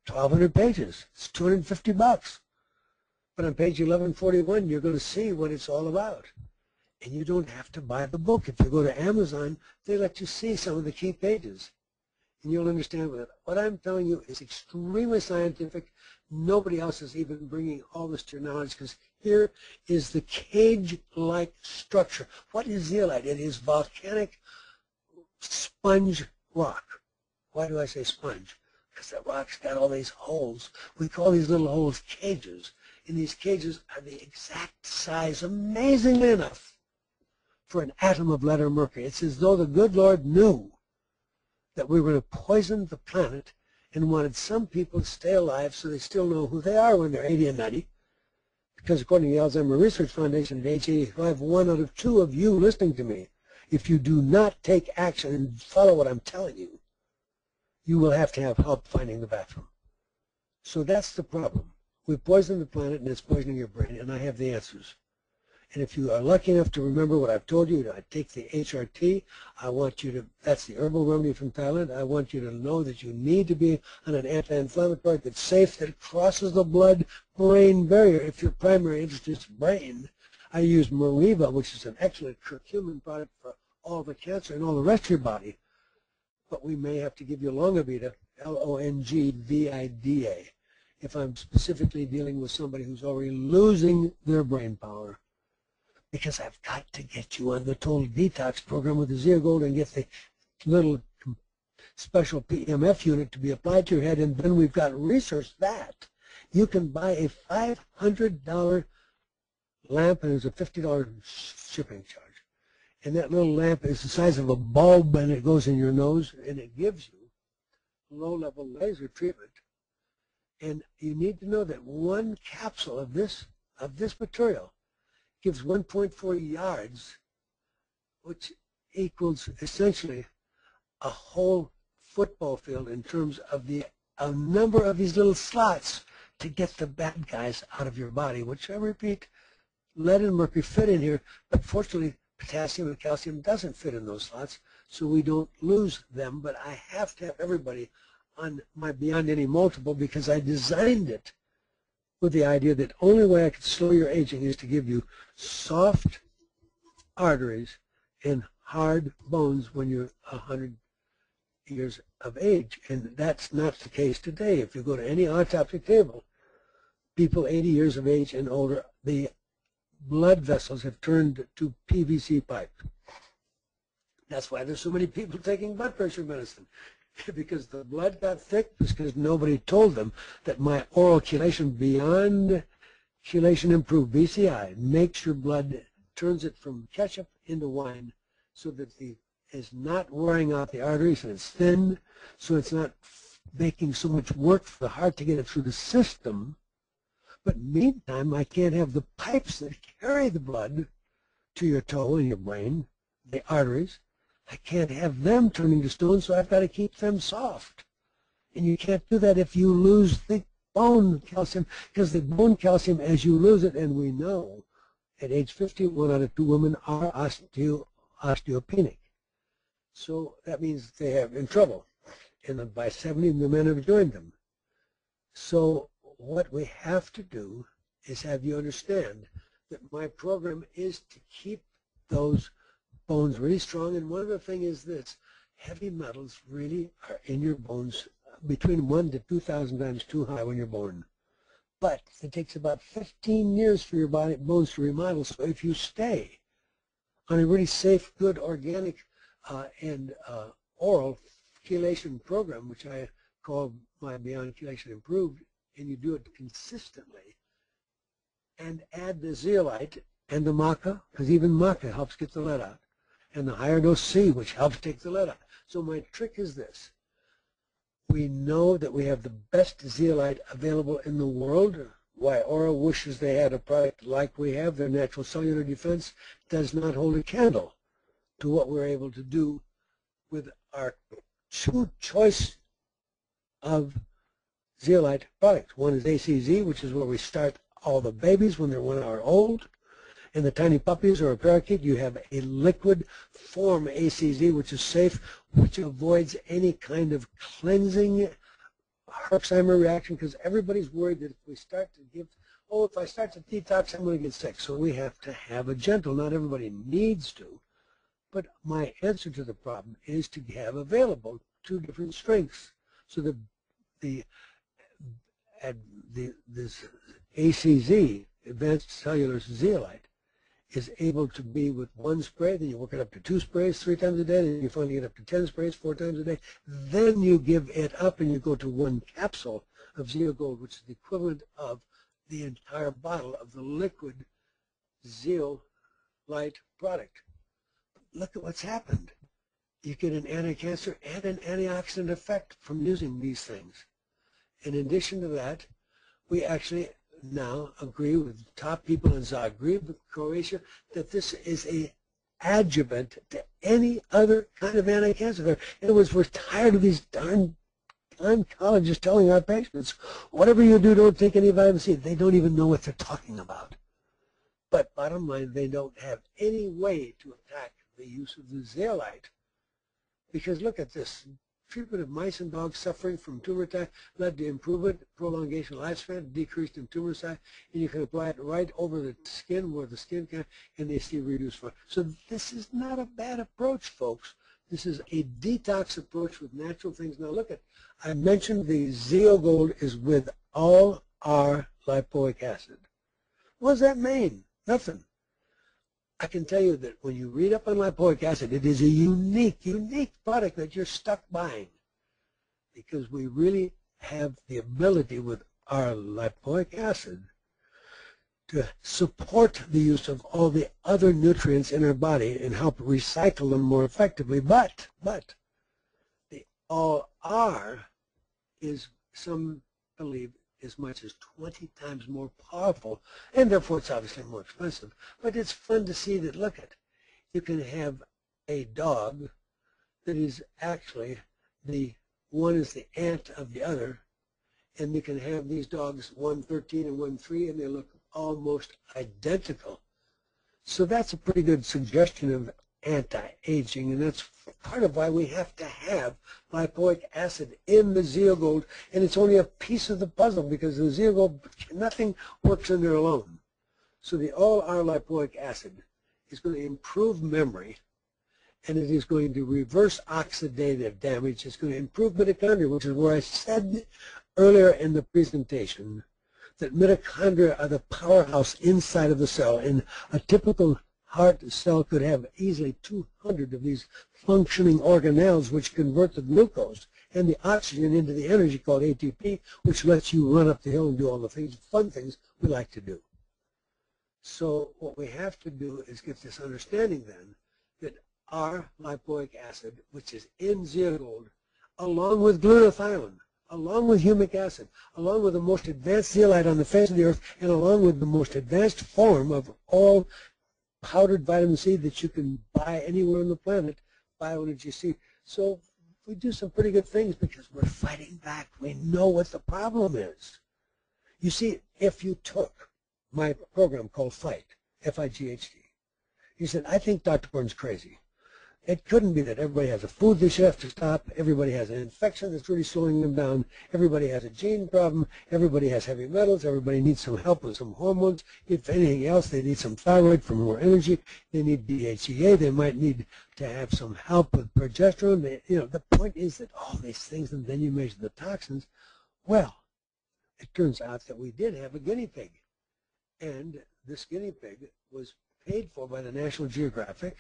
1,200 pages. It's 250 bucks. But on page 1141, you're going to see what it's all about. And you don't have to buy the book. If you go to Amazon, they let you see some of the key pages. And you'll understand what I'm telling you is extremely scientific. Nobody else is even bringing all this to your knowledge, because here is the cage-like structure. What is zeolite? It is volcanic sponge rock. Why do I say sponge? Because the rock's got all these holes. We call these little holes cages. And these cages are the exact size, amazingly enough, for an atom of lead or mercury. It's as though the good Lord knew that we were going to poison the planet and wanted some people to stay alive so they still know who they are when they're 80 and 90. Because according to the Alzheimer Research Foundation, at age 85, 1 out of 2 of you listening to me If you do not take action and follow what I'm telling you, you will have to have help finding the bathroom. So that's the problem. We've poisoned the planet and it's poisoning your brain, and I have the answers. And if you are lucky enough to remember what I've told you, I take the HRT, I want you to, that's the herbal remedy from Thailand, I want you to know that you need to be on an anti-inflammatory that's safe, that crosses the blood-brain barrier. If your primary interest is brain, I use Mariva, which is an excellent curcumin product for all the cancer and all the rest of your body. But we may have to give you Longavida, Longvida, if I'm specifically dealing with somebody who's already losing their brain power. Because I've got to get you on the total detox program with the Zeogold and get the little special PEMF unit to be applied to your head, and then we've got research that you can buy a $500 lamp, and there's a $50 shipping charge. And that little lamp is the size of a bulb, and it goes in your nose, and it gives you low-level laser treatment. And you need to know that one capsule of this material gives 1.4 yards, which equals essentially a whole football field in terms of the number of these little slots to get the bad guys out of your body, which I repeat, lead and mercury fit in here, but fortunately potassium and calcium doesn't fit in those slots, so we don't lose them. But I have to have everybody on my Beyond Any multiple because I designed it with the idea that only way I can slow your aging is to give you soft arteries and hard bones when you're 100 years of age. And that's not the case today. If you go to any autopsy table, people 80 years of age and older, the blood vessels have turned to PVC pipe. That's why there's so many people taking blood pressure medicine. Because the blood got thick, because nobody told them that my oral chelation, Beyond Chelation Improved, BCI, makes your blood, turns it from ketchup into wine so that it's not wearing out the arteries and it's thin, so it's not making so much work for the heart to get it through the system. But meantime, I can't have the pipes that carry the blood to your toe and your brain, the arteries. I can't have them turning to stone, so I've got to keep them soft. And you can't do that if you lose the bone calcium, because the bone calcium, as you lose it, and we know at age 50, 1 out of 2 women are osteopenic. So that means they have in trouble. And by 70, the men have joined them. So what we have to do is have you understand that my program is to keep those bones really strong. And one of the things is this: heavy metals really are in your bones between 1,000 to 2,000 times too high when you're born. But it takes about 15 years for your bones to remodel. So if you stay on a really safe, good, organic, and oral chelation program, which I call my Beyond Chelation Improved, and you do it consistently, and add the zeolite and the maca, because even maca helps get the lead out, and the higher dose C, which helps take the lead out. So my trick is this: we know that we have the best zeolite available in the world. Why Aura wishes they had a product like we have. Their natural cellular defense does not hold a candle to what we're able to do with our two choice of zeolite products. One is ACZ, which is where we start all the babies when they're 1 hour old. And the tiny puppies or a parakeet, you have a liquid form ACZ, which is safe, which avoids any kind of cleansing Herxheimer reaction, because everybody's worried that if we start to give, oh, if I start to detox, I'm going to get sick. So we have to have a gentle, not everybody needs to. But my answer to the problem is to have available 2 different strengths. So this ACZ, Advanced Cellular Zeolite, is able to be with 1 spray, then you work it up to 2 sprays 3 times a day, then you finally get up to 10 sprays 4 times a day. Then you give it up and you go to 1 capsule of Zeogold, which is the equivalent of the entire bottle of the liquid zeolite product. Look at what's happened. You get an anti-cancer and an antioxidant effect from using these things. In addition to that, we actually now agree with top people in Zagreb, Croatia, that this is a adjuvant to any other kind of anti-cancer therapy. In other words, we're tired of these darn oncologists telling our patients, whatever you do, don't take any vitamin C. They don't even know what they're talking about. But bottom line, they don't have any way to attack the use of the zeolite. Because look at this. Treatment of mice and dogs suffering from tumor attack led to improvement, prolongation of lifespan, decreased in tumor size, and you can apply it right over the skin where the skin can, and they see reduced flush. So this is not a bad approach, folks. This is a detox approach with natural things. Now look at, I mentioned the ZeoGold is with all our lipoic acid. What does that mean? Nothing. I can tell you that when you read up on lipoic acid, it is a unique product that you're stuck buying, because we really have the ability with our lipoic acid to support the use of all the other nutrients in our body and help recycle them more effectively. But the all-R is, some believe, as much as 20 times more powerful, and therefore it's obviously more expensive. But it's fun to see that, look at, you can have a dog that is actually, the one is the aunt of the other, and you can have these dogs, one 13 and one 3, and they look almost identical. So that's a pretty good suggestion of anti-aging, and that's part of why we have to have lipoic acid in the ZeoGold, and it's only a piece of the puzzle, because the ZeoGold, nothing works in there alone. So the all-R lipoic acid is going to improve memory, and it is going to reverse oxidative damage. It's going to improve mitochondria, which is where I said earlier in the presentation that mitochondria are the powerhouse inside of the cell, and a typical heart cell could have easily 200 of these functioning organelles which convert the glucose and the oxygen into the energy called ATP, which lets you run up the hill and do all the things, fun things we like to do. So what we have to do is get this understanding then that our lipoic acid, which is in ZeoGold, along with glutathione, along with humic acid, along with the most advanced zeolite on the face of the earth, and along with the most advanced form of all powdered vitamin C that you can buy anywhere on the planet, Bioenergy C. So we do some pretty good things because we're fighting back. We know what the problem is. You see, if you took my program called FIGHT, F-I-G-H-T, you said, I think Dr. Gordon's crazy. It couldn't be that everybody has a food they should have to stop, everybody has an infection that's really slowing them down, everybody has a gene problem, everybody has heavy metals, everybody needs some help with some hormones. If anything else, they need some thyroid for more energy, they need DHEA, they might need to have some help with progesterone. The point is that all these things, and then you measure the toxins. Well, it turns out that we did have a guinea pig, and this guinea pig was paid for by the National Geographic,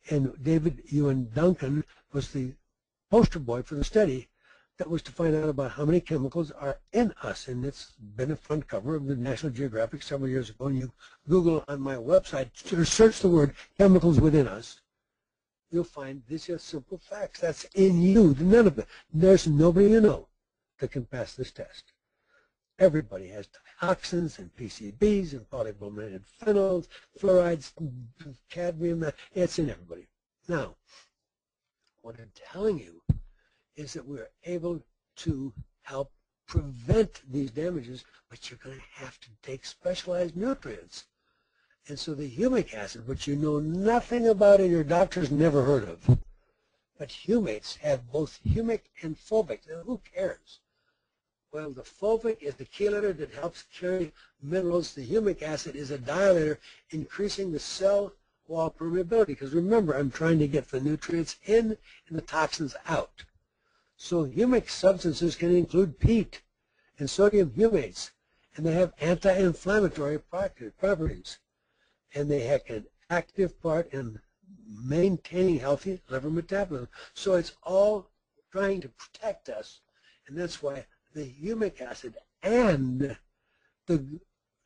and David Ewan Duncan was the poster boy for the study that was to find out about how many chemicals are in us. And it's been a front cover of the National Geographic several years ago. And you Google on my website, or search the word chemicals within us, you'll find these are simple facts. That's in you, none of it. There's nobody you know that can pass this test. Everybody has dioxins and PCBs and polybrominated phenols, fluorides, cadmium. It's in everybody. Now, what I'm telling you is that we're able to help prevent these damages, but you're going to have to take specialized nutrients. And so the humic acid, which you know nothing about and your doctor's never heard of, but humates have both humic and fulvic. Now, who cares? Well, the fulvic is the chelator that helps carry minerals. The humic acid is a dilator, increasing the cell wall permeability. Because remember, I'm trying to get the nutrients in and the toxins out. So humic substances can include peat and sodium humates, and they have anti-inflammatory properties. And they have an active part in maintaining healthy liver metabolism. So it's all trying to protect us, and that's why the humic acid and the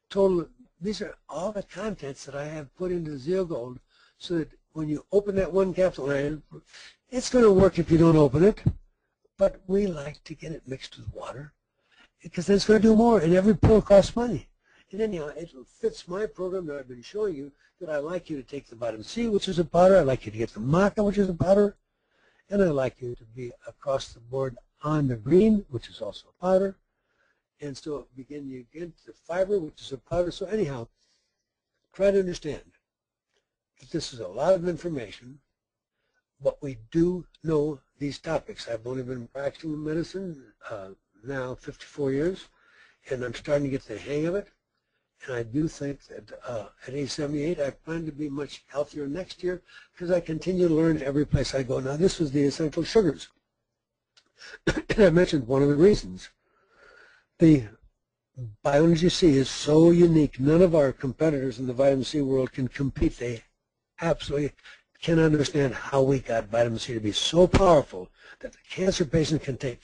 total, these are all the contents that I have put into ZeoGold, so that when you open that one capsule, it's going to work if you don't open it, but we like to get it mixed with water because then it's going to do more, and every pill costs money. And anyhow, it fits my program that I've been showing you, that I like you to take the vitamin C, which is a powder. I like you to get the maca, which is a powder. And I like you to be across the board on the green, which is also a powder. And so you get the fiber, which is a powder. So anyhow, try to understand that this is a lot of information, but we do know these topics. I've only been practicing medicine now 54 years, and I'm starting to get the hang of it. And I do think that at age 78, I plan to be much healthier next year because I continue to learn every place I go. Now, this was the essential sugars. And I mentioned one of the reasons. The Bioenergy C is so unique. None of our competitors in the vitamin C world can compete. They absolutely cannot understand how we got vitamin C to be so powerful that the cancer patient can take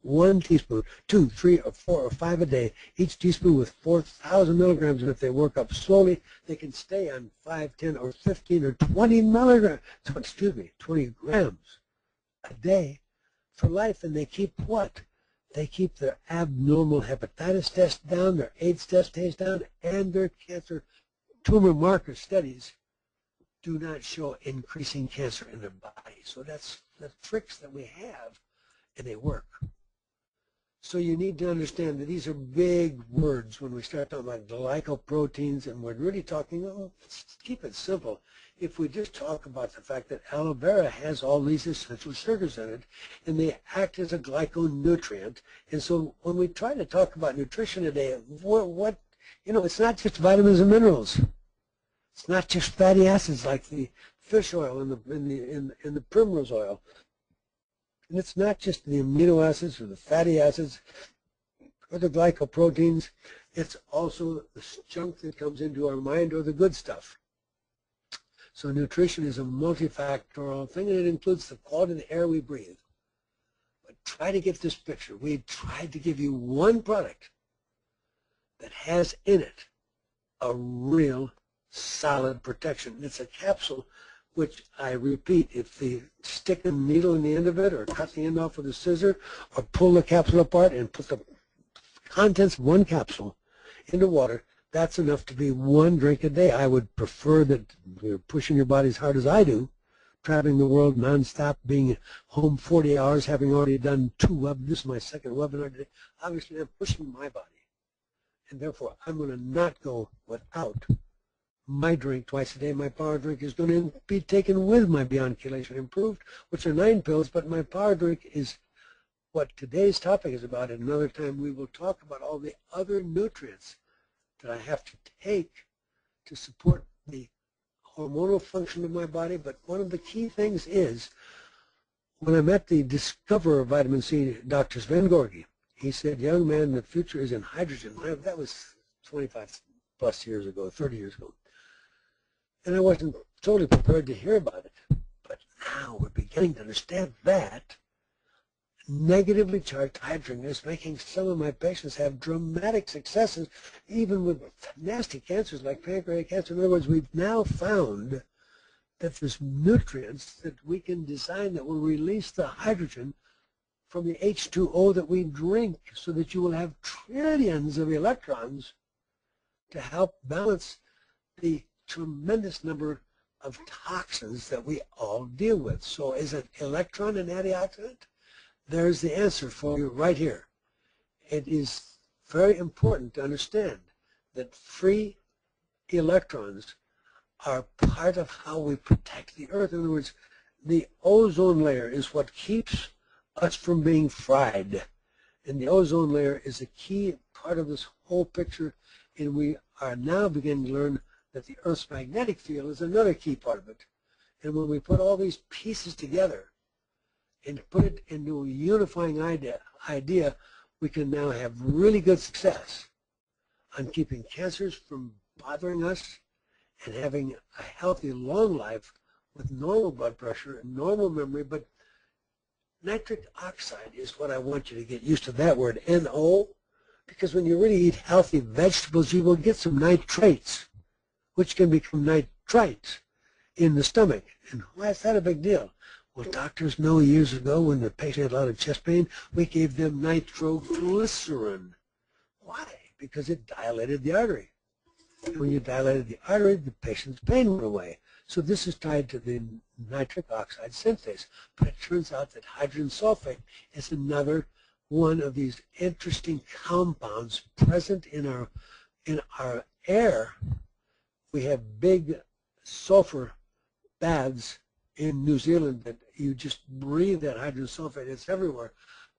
1 teaspoon, 2, 3, or 4, or 5 a day, each teaspoon with 4,000 milligrams, and if they work up slowly, they can stay on 5, 10, or 15, or 20 milligrams, 20 grams a day for life, and they keep what? They keep their abnormal hepatitis test down, their AIDS test stays down, and their cancer tumor marker studies do not show increasing cancer in their body. So that's the tricks that we have, and they work. So you need to understand that these are big words when we start talking about glycoproteins, and we're really talking, let's keep it simple. If we just talk about the fact that aloe vera has all these essential sugars in it, and they act as a glyconutrient, and so when we try to talk about nutrition today, it's not just vitamins and minerals. It's not just fatty acids like the fish oil and the primrose oil. And it's not just the amino acids or the fatty acids or the glycoproteins. It's also the junk that comes into our mind or the good stuff. So nutrition is a multifactorial thing, and it includes the quality of the air we breathe. But try to get this picture. We tried to give you one product that has in it a real solid protection. It's a capsule, which I repeat, if they stick a needle in the end of it or cut the end off with a scissor or pull the capsule apart and put the contents of one capsule into water, that's enough to be 1 drink a day. I would prefer that you're pushing your body as hard as I do, traveling the world nonstop, being home 40 hours, having already done 2 webinars. This is my 2nd webinar today. Obviously, I'm pushing my body, and therefore I'm going to not go without my drink twice a day. My power drink is going to be taken with my Beyond Chelation Improved, which are 9 pills, but my power drink is what today's topic is about. At another time, we will talk about all the other nutrients that I have to take to support the hormonal function of my body. But one of the key things is, when I met the discoverer of vitamin C, Dr. Sven Gorgi, he said, young man, the future is in hydrogen. That was 25 plus years ago, 30 years ago. And I wasn't totally prepared to hear about it. But now we're beginning to understand that negatively charged hydrogen is making some of my patients have dramatic successes, even with nasty cancers like pancreatic cancer. In other words, we've now found that there's nutrients that we can design that will release the hydrogen from the H2O that we drink, so that you will have trillions of electrons to help balance the tremendous number of toxins that we all deal with. So is an electron an antioxidant? There's the answer for you right here. It is very important to understand that free electrons are part of how we protect the Earth. In other words, the ozone layer is what keeps us from being fried. And the ozone layer is a key part of this whole picture, and we are now beginning to learn that the Earth's magnetic field is another key part of it. And when we put all these pieces together and put it into a unifying idea, we can now have really good success on keeping cancers from bothering us and having a healthy, long life with normal blood pressure and normal memory. But nitric oxide is what I want you to get used to, that word, NO, because when you really eat healthy vegetables, you will get some nitrates, which can become nitrites in the stomach. And why is that a big deal? Well, doctors know years ago when the patient had a lot of chest pain, we gave them nitroglycerin. Why? because it dilated the artery. And when you dilated the artery, the patient's pain went away. So this is tied to the nitric oxide synthase. But it turns out that hydrogen sulfate is another one of these interesting compounds present in our air. We have big sulfur baths in New Zealand that you just breathe that hydrogen sulfate. It's everywhere.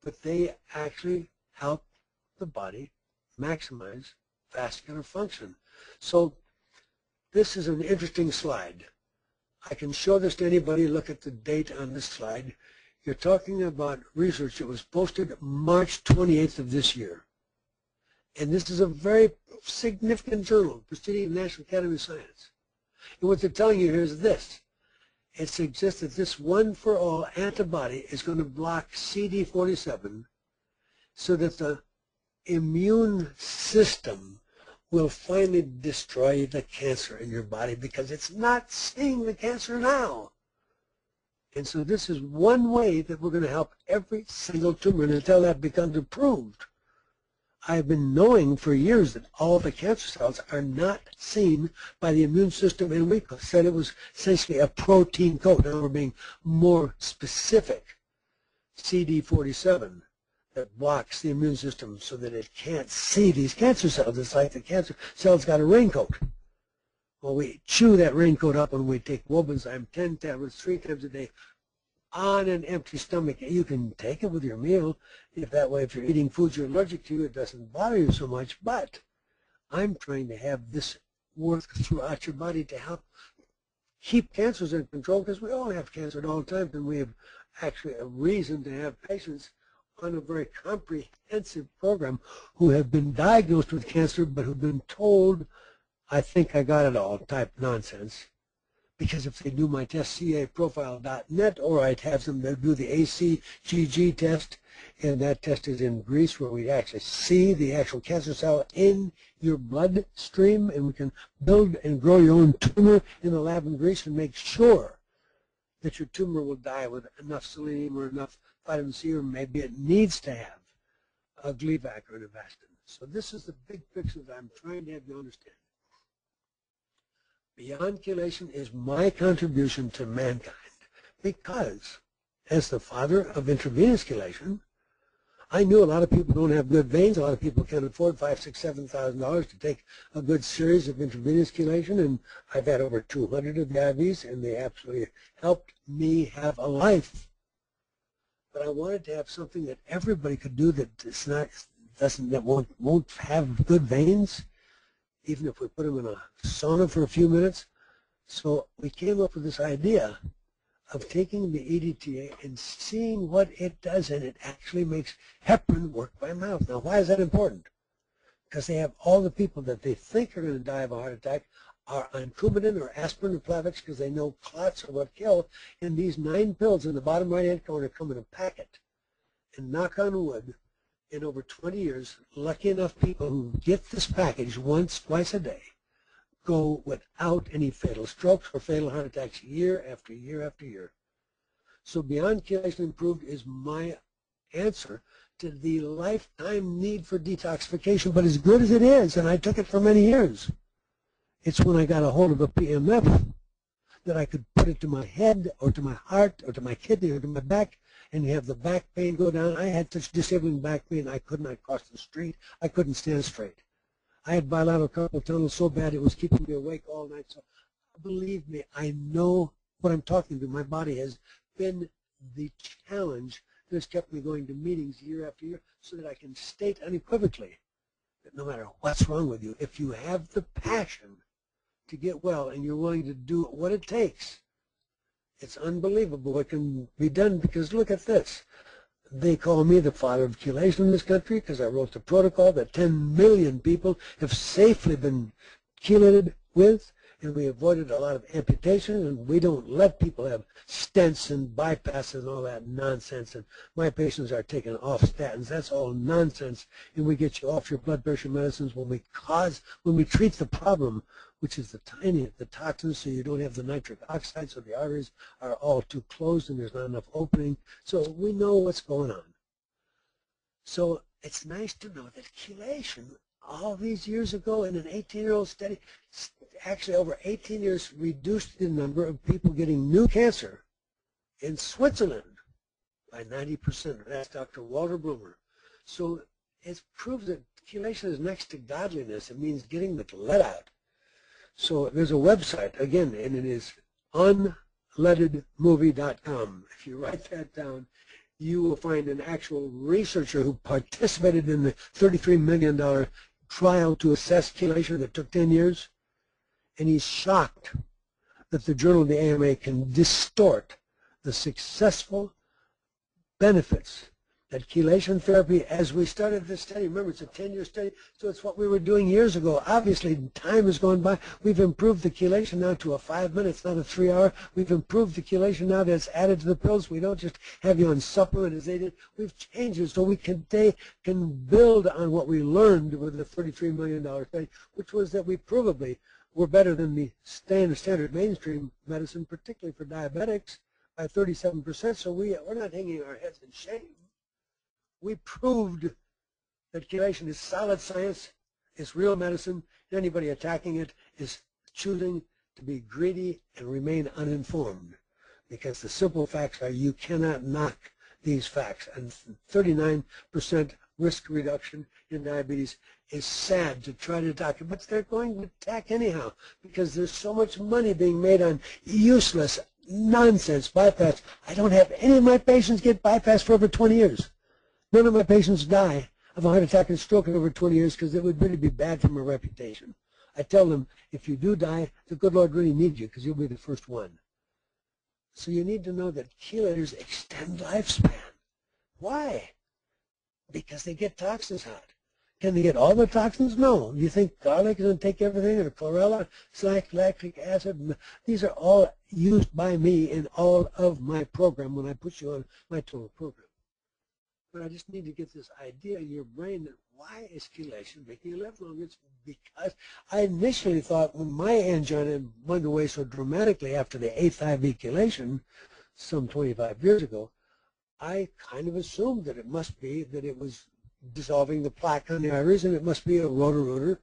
But they actually help the body maximize vascular function. So this is an interesting slide. I can show this to anybody. Look at the date on this slide. You're talking about research that was posted March 28th of this year. And this is a very significant journal, Proceeding National Academy of Science. And what they're telling you here is this. It suggests that this one-for-all antibody is going to block CD47 so that the immune system will finally destroy the cancer in your body because it's not seeing the cancer now. And so this is one way that we're going to help every single tumor. And until that becomes approved, I've been knowing for years that all the cancer cells are not seen by the immune system, and we said it was essentially a protein code. Now we're being more specific. CD47 that blocks the immune system so that it can't see these cancer cells. It's like the cancer cells got a raincoat. Well, we chew that raincoat up when we take Wobenzyme 10 tablets 3 times a day on an empty stomach. You can take it with your meal. If that way, if you're eating foods you're allergic to, it doesn't bother you so much. But I'm trying to have this work throughout your body to help keep cancers in control, because we all have cancer at all times, and we have actually a reason to have patients on a very comprehensive program who have been diagnosed with cancer but who've been told, I think I got it all type nonsense. Because if they do my test, caprofile.net, or I'd have them do the ACGG test, and that test is in Greece, where we actually see the actual cancer cell in your bloodstream, and we can build and grow your own tumor in the lab in Greece and make sure that your tumor will die with enough selenium or enough vitamin C, or maybe it needs to have a Gleevec or an Avastin. So this is the big picture that I'm trying to have you understand. Beyond chelation is my contribution to mankind, because as the father of intravenous chelation, I knew a lot of people don't have good veins. A lot of people can't afford $5,000, $6,000, $7,000 to take a good series of intravenous chelation, and I've had over 200 of the IVs, and they absolutely helped me have a life. But I wanted to have something that everybody could do that won't have good veins, even if we put them in a sauna for a few minutes. So we came up with this idea of taking the EDTA and seeing what it does, and it actually makes heparin work by mouth. Now, why is that important? Because they have all the people that they think are going to die of a heart attack are on Coumadin or aspirin or Plavix, because they know clots are what kill, and these 9 pills in the bottom right-hand corner come in a packet. And knock on wood, in over 20 years, lucky enough people who get this package once, twice a day, go without any fatal strokes or fatal heart attacks year after year after year. So Beyond Chelation Improved is my answer to the lifetime need for detoxification. But as good as it is, and I took it for many years, it's when I got a hold of a PEMF that I could put it to my head or to my heart or to my kidney or to my back, and you have the back pain go down. I had such disabling back pain I could not cross the street. I couldn't stand straight. I had bilateral carpal tunnel so bad it was keeping me awake all night. So believe me, I know what I'm talking to. My body has been the challenge that has kept me going to meetings year after year, so that I can state unequivocally that no matter what's wrong with you, if you have the passion to get well and you're willing to do what it takes, it's unbelievable what can be done. Because look at this. They call me the father of chelation in this country because I wrote the protocol that 10 million people have safely been chelated with, and we avoided a lot of amputations, and we don't let people have stents and bypasses and all that nonsense. And my patients are taken off statins. That's all nonsense. And we get you off your blood pressure medicines when we treat the problem, which is the toxins, so you don't have the nitric oxide, so the arteries are all too closed and there's not enough opening. So we know what's going on. So it's nice to know that chelation all these years ago in an 18-year-old study, actually over 18 years, reduced the number of people getting new cancer in Switzerland by 90%. That's Dr. Walter Blumer. So it proves that chelation is next to godliness. It means getting the lead out. So there's a website, again, and it is unleadedmovie.com. If you write that down, you will find an actual researcher who participated in the $33 million trial to assess chelation that took 10 years. And he's shocked that the Journal of the AMA can distort the successful benefits that chelation therapy, as we started this study, remember it's a 10-year study, so it's what we were doing years ago. Obviously, time has gone by. We've improved the chelation now to a 5 minutes, not a 3-hour. We've improved the chelation now that's added to the pills. We don't just have you on supplement as they did. We've changed it so we can build on what we learned with the $33 million study, which was that we provably were better than the standard mainstream medicine, particularly for diabetics, by 37%. So we're not hanging our heads in shame. We proved that chelation is solid science, it's real medicine, and anybody attacking it is choosing to be greedy and remain uninformed. Because the simple facts are you cannot knock these facts. And 39% risk reduction in diabetes is sad to try to document, but they're going to attack anyhow because there's so much money being made on useless nonsense bypass. I don't have any of my patients get bypass for over 20 years. None of my patients die of a heart attack and stroke in over 20 years because it would really be bad for my reputation. I tell them, if you do die, the good Lord really needs you because you'll be the first one. So you need to know that chelators extend lifespan. Why? Because they get toxins out. Can they get all the toxins? No. You think garlic is going to take everything, or chlorella, lactic acid? These are all used by me in all of my program when I put you on my total program. But I just need to get this idea in your brain that why is chelation making you live longer? It's because I initially thought when my angina went away so dramatically after the 8th IV chelation some 25 years ago, I kind of assumed that it must be that it was dissolving the plaque on the arteries and it must be a rotor-rooter.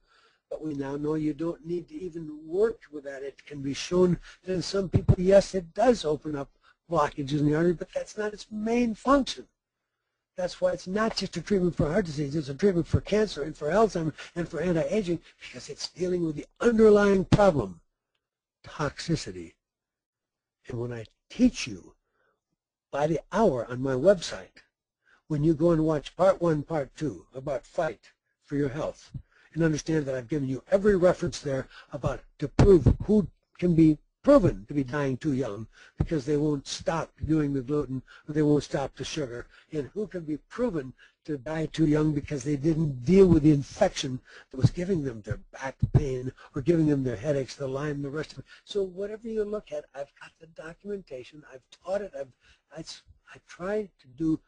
But we now know you don't need to even work with that. It can be shown that in some people, yes, it does open up blockages in the artery, but that's not its main function. That's why it's not just a treatment for heart disease. It's a treatment for cancer and for Alzheimer's and for anti-aging because it's dealing with the underlying problem, toxicity. And when I teach you by the hour on my website, when you go and watch part 1, part 2 about fight for your health, and understand that I've given you every reference there about to prove who can be proven to be dying too young because they won't stop doing the gluten or they won't stop the sugar, and who can be proven to die too young because they didn't deal with the infection that was giving them their back pain or giving them their headaches, the Lyme, the rest of it. So whatever you look at, I've got the documentation, I've taught it, I try to do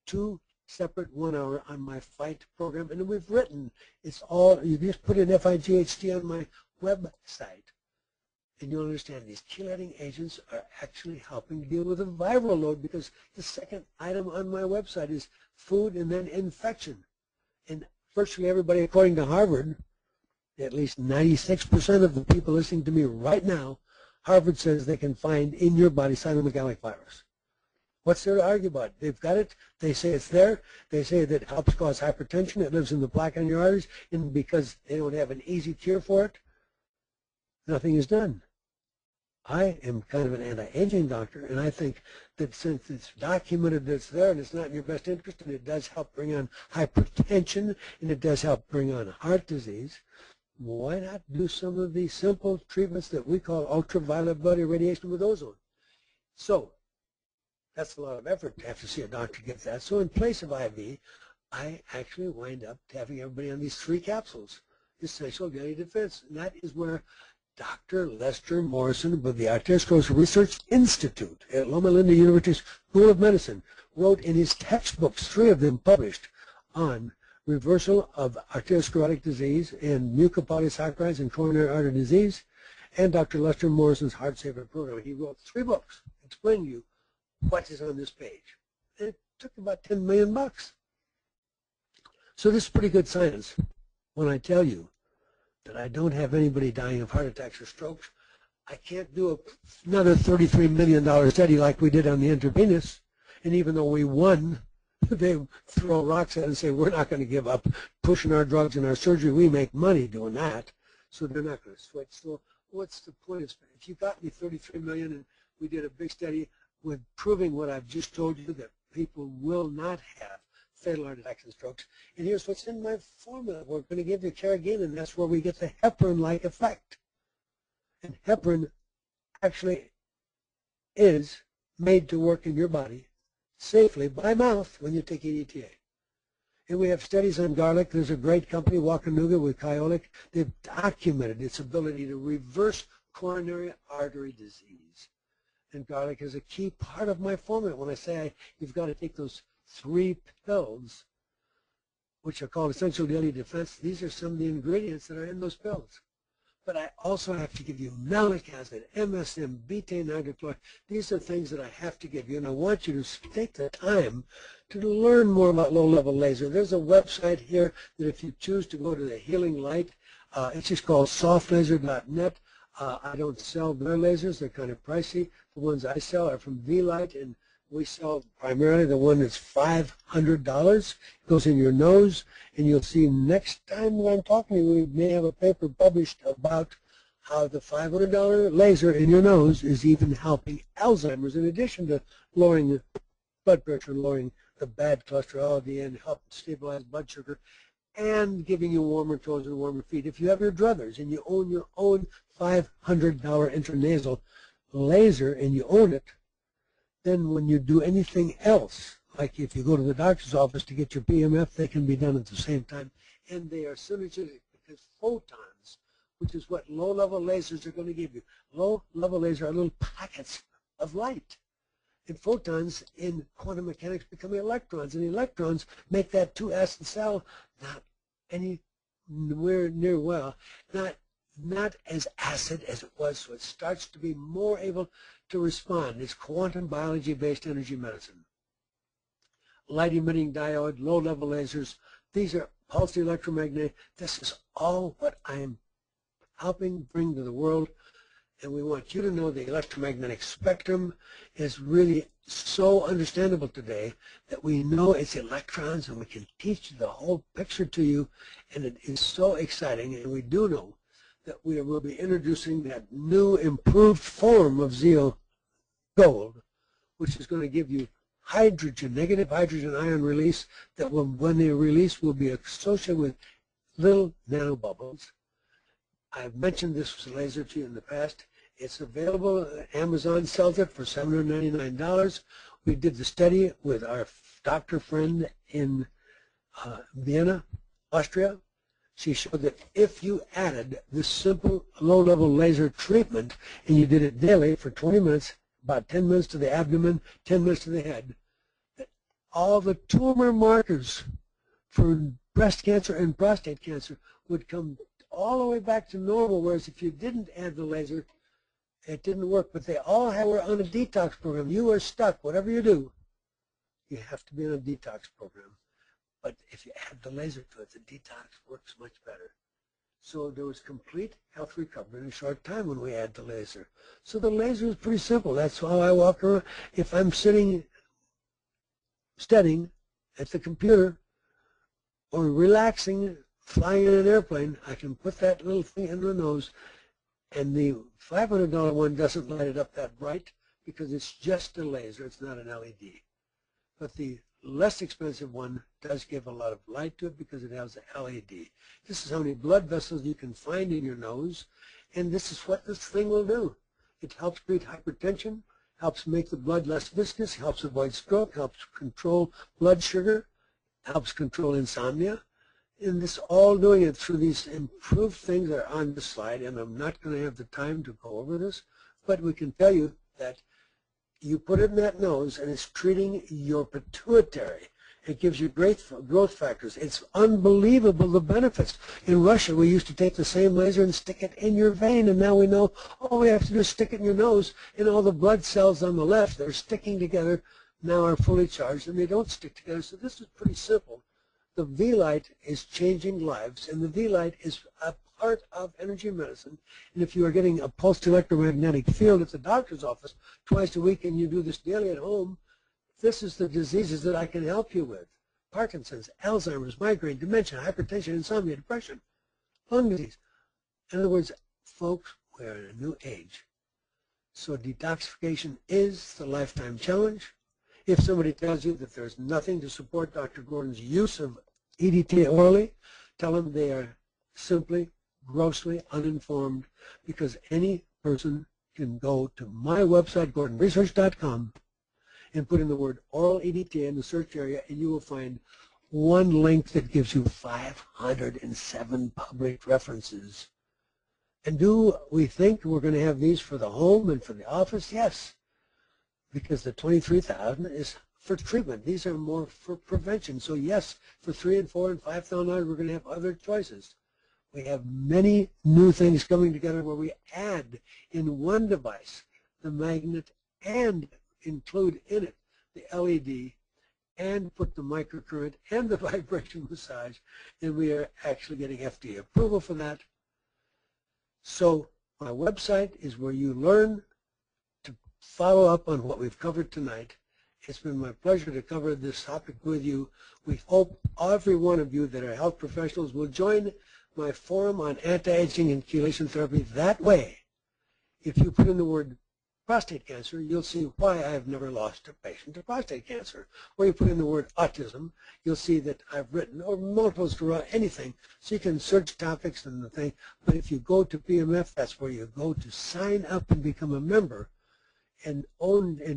2 separate 1 hour on my fight program, and we've written, it's all, you just put in FIGHT on my website, and you'll understand these chelating agents are actually helping deal with the viral load because the second item on my website is food and then infection. And virtually everybody, according to Harvard, at least 96% of the people listening to me right now, Harvard says they can find in your body cytomegalic virus. What's there to argue about? They've got it. They say it's there. They say that it helps cause hypertension. It lives in the plaque on your arteries. And because they don't have an easy cure for it, nothing is done. I am kind of an anti-aging doctor, and I think that since it's documented that it's there and it's not in your best interest and it does help bring on hypertension and it does help bring on heart disease, why not do some of these simple treatments that we call ultraviolet blood irradiation with ozone? So that's a lot of effort to have to see a doctor to get that. So in place of IV, I actually wind up having everybody on these 3 capsules, essential daily defense. And that is where Dr. Lester Morrison with the Arteriosclerosis Research Institute at Loma Linda University School of Medicine wrote in his textbooks, 3 of them published, on reversal of arteriosclerotic disease and mucopolysaccharides and coronary artery disease, and Dr. Lester Morrison's Heart Saver program. He wrote 3 books explaining to you what is on this page. And it took about $10 million. So this is pretty good science. when I tell you that I don't have anybody dying of heart attacks or strokes. I can't do another $33 million study like we did on the intravenous. And even though we won, they throw rocks at it and say, we're not going to give up pushing our drugs and our surgery. We make money doing that. So they're not going to switch. So what's the point? If you got me $33 million and we did a big study with proving what I've just told you, that people will not have fatal heart attacks and strokes. And here's what's in my formula. We're going to give you carrageenan, and that's where we get the heparin-like effect. And heparin actually is made to work in your body safely by mouth when you take EDTA. And we have studies on garlic. There's a great company, Wakanuga, with Kyolic. They've documented its ability to reverse coronary artery disease. And garlic is a key part of my formula. When I say you've got to take those 3 pills, which are called essential daily defense, these are some of the ingredients that are in those pills. But I also have to give you malic acid, MSM, betaine hydrochloride. These are things that I have to give you, and I want you to take the time to learn more about low-level laser. There's a website here that if you choose to go to the Healing Light, it's just called softlaser.net. I don't sell their lasers. They're kind of pricey. The ones I sell are from V-Light, and we sell primarily the one that's $500. It goes in your nose, and you'll see next time that I'm talking to you, we may have a paper published about how the $500 laser in your nose is even helping Alzheimer's, in addition to lowering the blood pressure and lowering the bad cholesterol, and helping stabilize blood sugar, and giving you warmer toes and warmer feet. If you have your druthers and you own your own $500 intranasal laser and you own it, then when you do anything else, like if you go to the doctor's office to get your PEMF, they can be done at the same time. And they are synergistic because photons, which is what low-level lasers are going to give you. Low-level lasers are little packets of light. And photons in quantum mechanics become electrons, and electrons make that 2-acid cell not anywhere near not as acid as it was, so it starts to be more able to respond. It's quantum biology-based energy medicine. Light-emitting diode, low-level lasers, these are pulsed electromagnetic. This is all what I'm helping bring to the world, and we want you to know the electromagnetic spectrum is really so understandable today that we know it's electrons, and we can teach the whole picture to you, and it is so exciting. And we do know that we will be introducing that new improved form of Zeo Gold, which is going to give you hydrogen, negative hydrogen ion release that will, when they release, will be associated with little nanobubbles. I've mentioned this laser to you in the past. It's available. Amazon sells it for $799. We did the study with our doctor friend in Vienna, Austria. She showed that if you added this simple low-level laser treatment and you did it daily for 20 minutes, about 10 minutes to the abdomen, 10 minutes to the head, that all the tumor markers for breast cancer and prostate cancer would come all the way back to normal, whereas if you didn't add the laser, it didn't work. But they all were on a detox program. You are stuck. Whatever you do, you have to be on a detox program. But if you add the laser to it, the detox works much better. So there was complete health recovery in a short time when we add the laser. So the laser is pretty simple. That's how I walk around. If I'm sitting studying at the computer or relaxing, flying in an airplane, I can put that little thing in the nose, and the $500 one doesn't light it up that bright because it's just a laser. It's not an LED. But the less expensive one does give a lot of light to it because it has an LED. This is how many blood vessels you can find in your nose, and this is what this thing will do. It helps treat hypertension, helps make the blood less viscous, helps avoid stroke, helps control blood sugar, helps control insomnia, and this all doing it through these improved things that are on the slide, and I'm not going to have the time to go over this, but we can tell you that you put it in that nose, and it's treating your pituitary. It gives you great growth factors. It's unbelievable, the benefits. In Russia, we used to take the same laser and stick it in your vein, and now we know all we have to do is stick it in your nose, and all the blood cells on the left that are sticking together now are fully charged, and they don't stick together. So this is pretty simple. The V-light is changing lives, and the V-light is a part of energy medicine. And if you are getting a pulsed electromagnetic field at the doctor's office twice a week and you do this daily at home, this is the diseases that I can help you with. Parkinson's, Alzheimer's, migraine, dementia, hypertension, insomnia, depression, lung disease. In other words, folks, we're in a new age. So detoxification is the lifetime challenge. If somebody tells you that there's nothing to support Dr. Gordon's use of EDTA orally, tell them they are simply grossly uninformed, because any person can go to my website, gordonresearch.com, and put in the word oral EDTA in the search area, and you will find one link that gives you 507 public references. And do we think we're going to have these for the home and for the office? Yes, because the 23,000 is for treatment. These are more for prevention. So yes, for $3,000 and $4,000 and $5,000, we're going to have other choices. We have many new things coming together where we add in one device the magnet and include in it the LED and put the microcurrent and the vibration massage, and we are actually getting FDA approval for that. So my website is where you learn to follow up on what we've covered tonight. It's been my pleasure to cover this topic with you. We hope every one of you that are health professionals will join my forum on anti-aging and chelation therapy. That way, if you put in the word prostate cancer, you'll see why I have never lost a patient to prostate cancer. Or you put in the word autism, you'll see that I've written, or multiple sclerosis, anything. So you can search topics and the thing. But if you go to PEMF, that's where you go to sign up and become a member and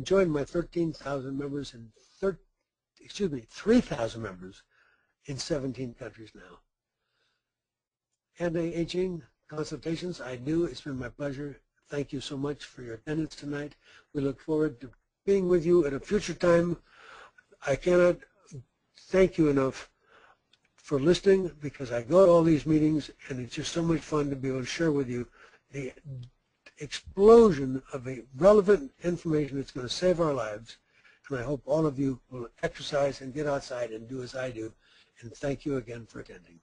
join my 13,000 members and 3,000 members in 17 countries now. Anti-aging consultations, I do. It's been my pleasure. Thank you so much for your attendance tonight. We look forward to being with you at a future time. I cannot thank you enough for listening, because I go to all these meetings and it's just so much fun to be able to share with you the explosion of relevant information that's going to save our lives. And I hope all of you will exercise and get outside and do as I do. And thank you again for attending.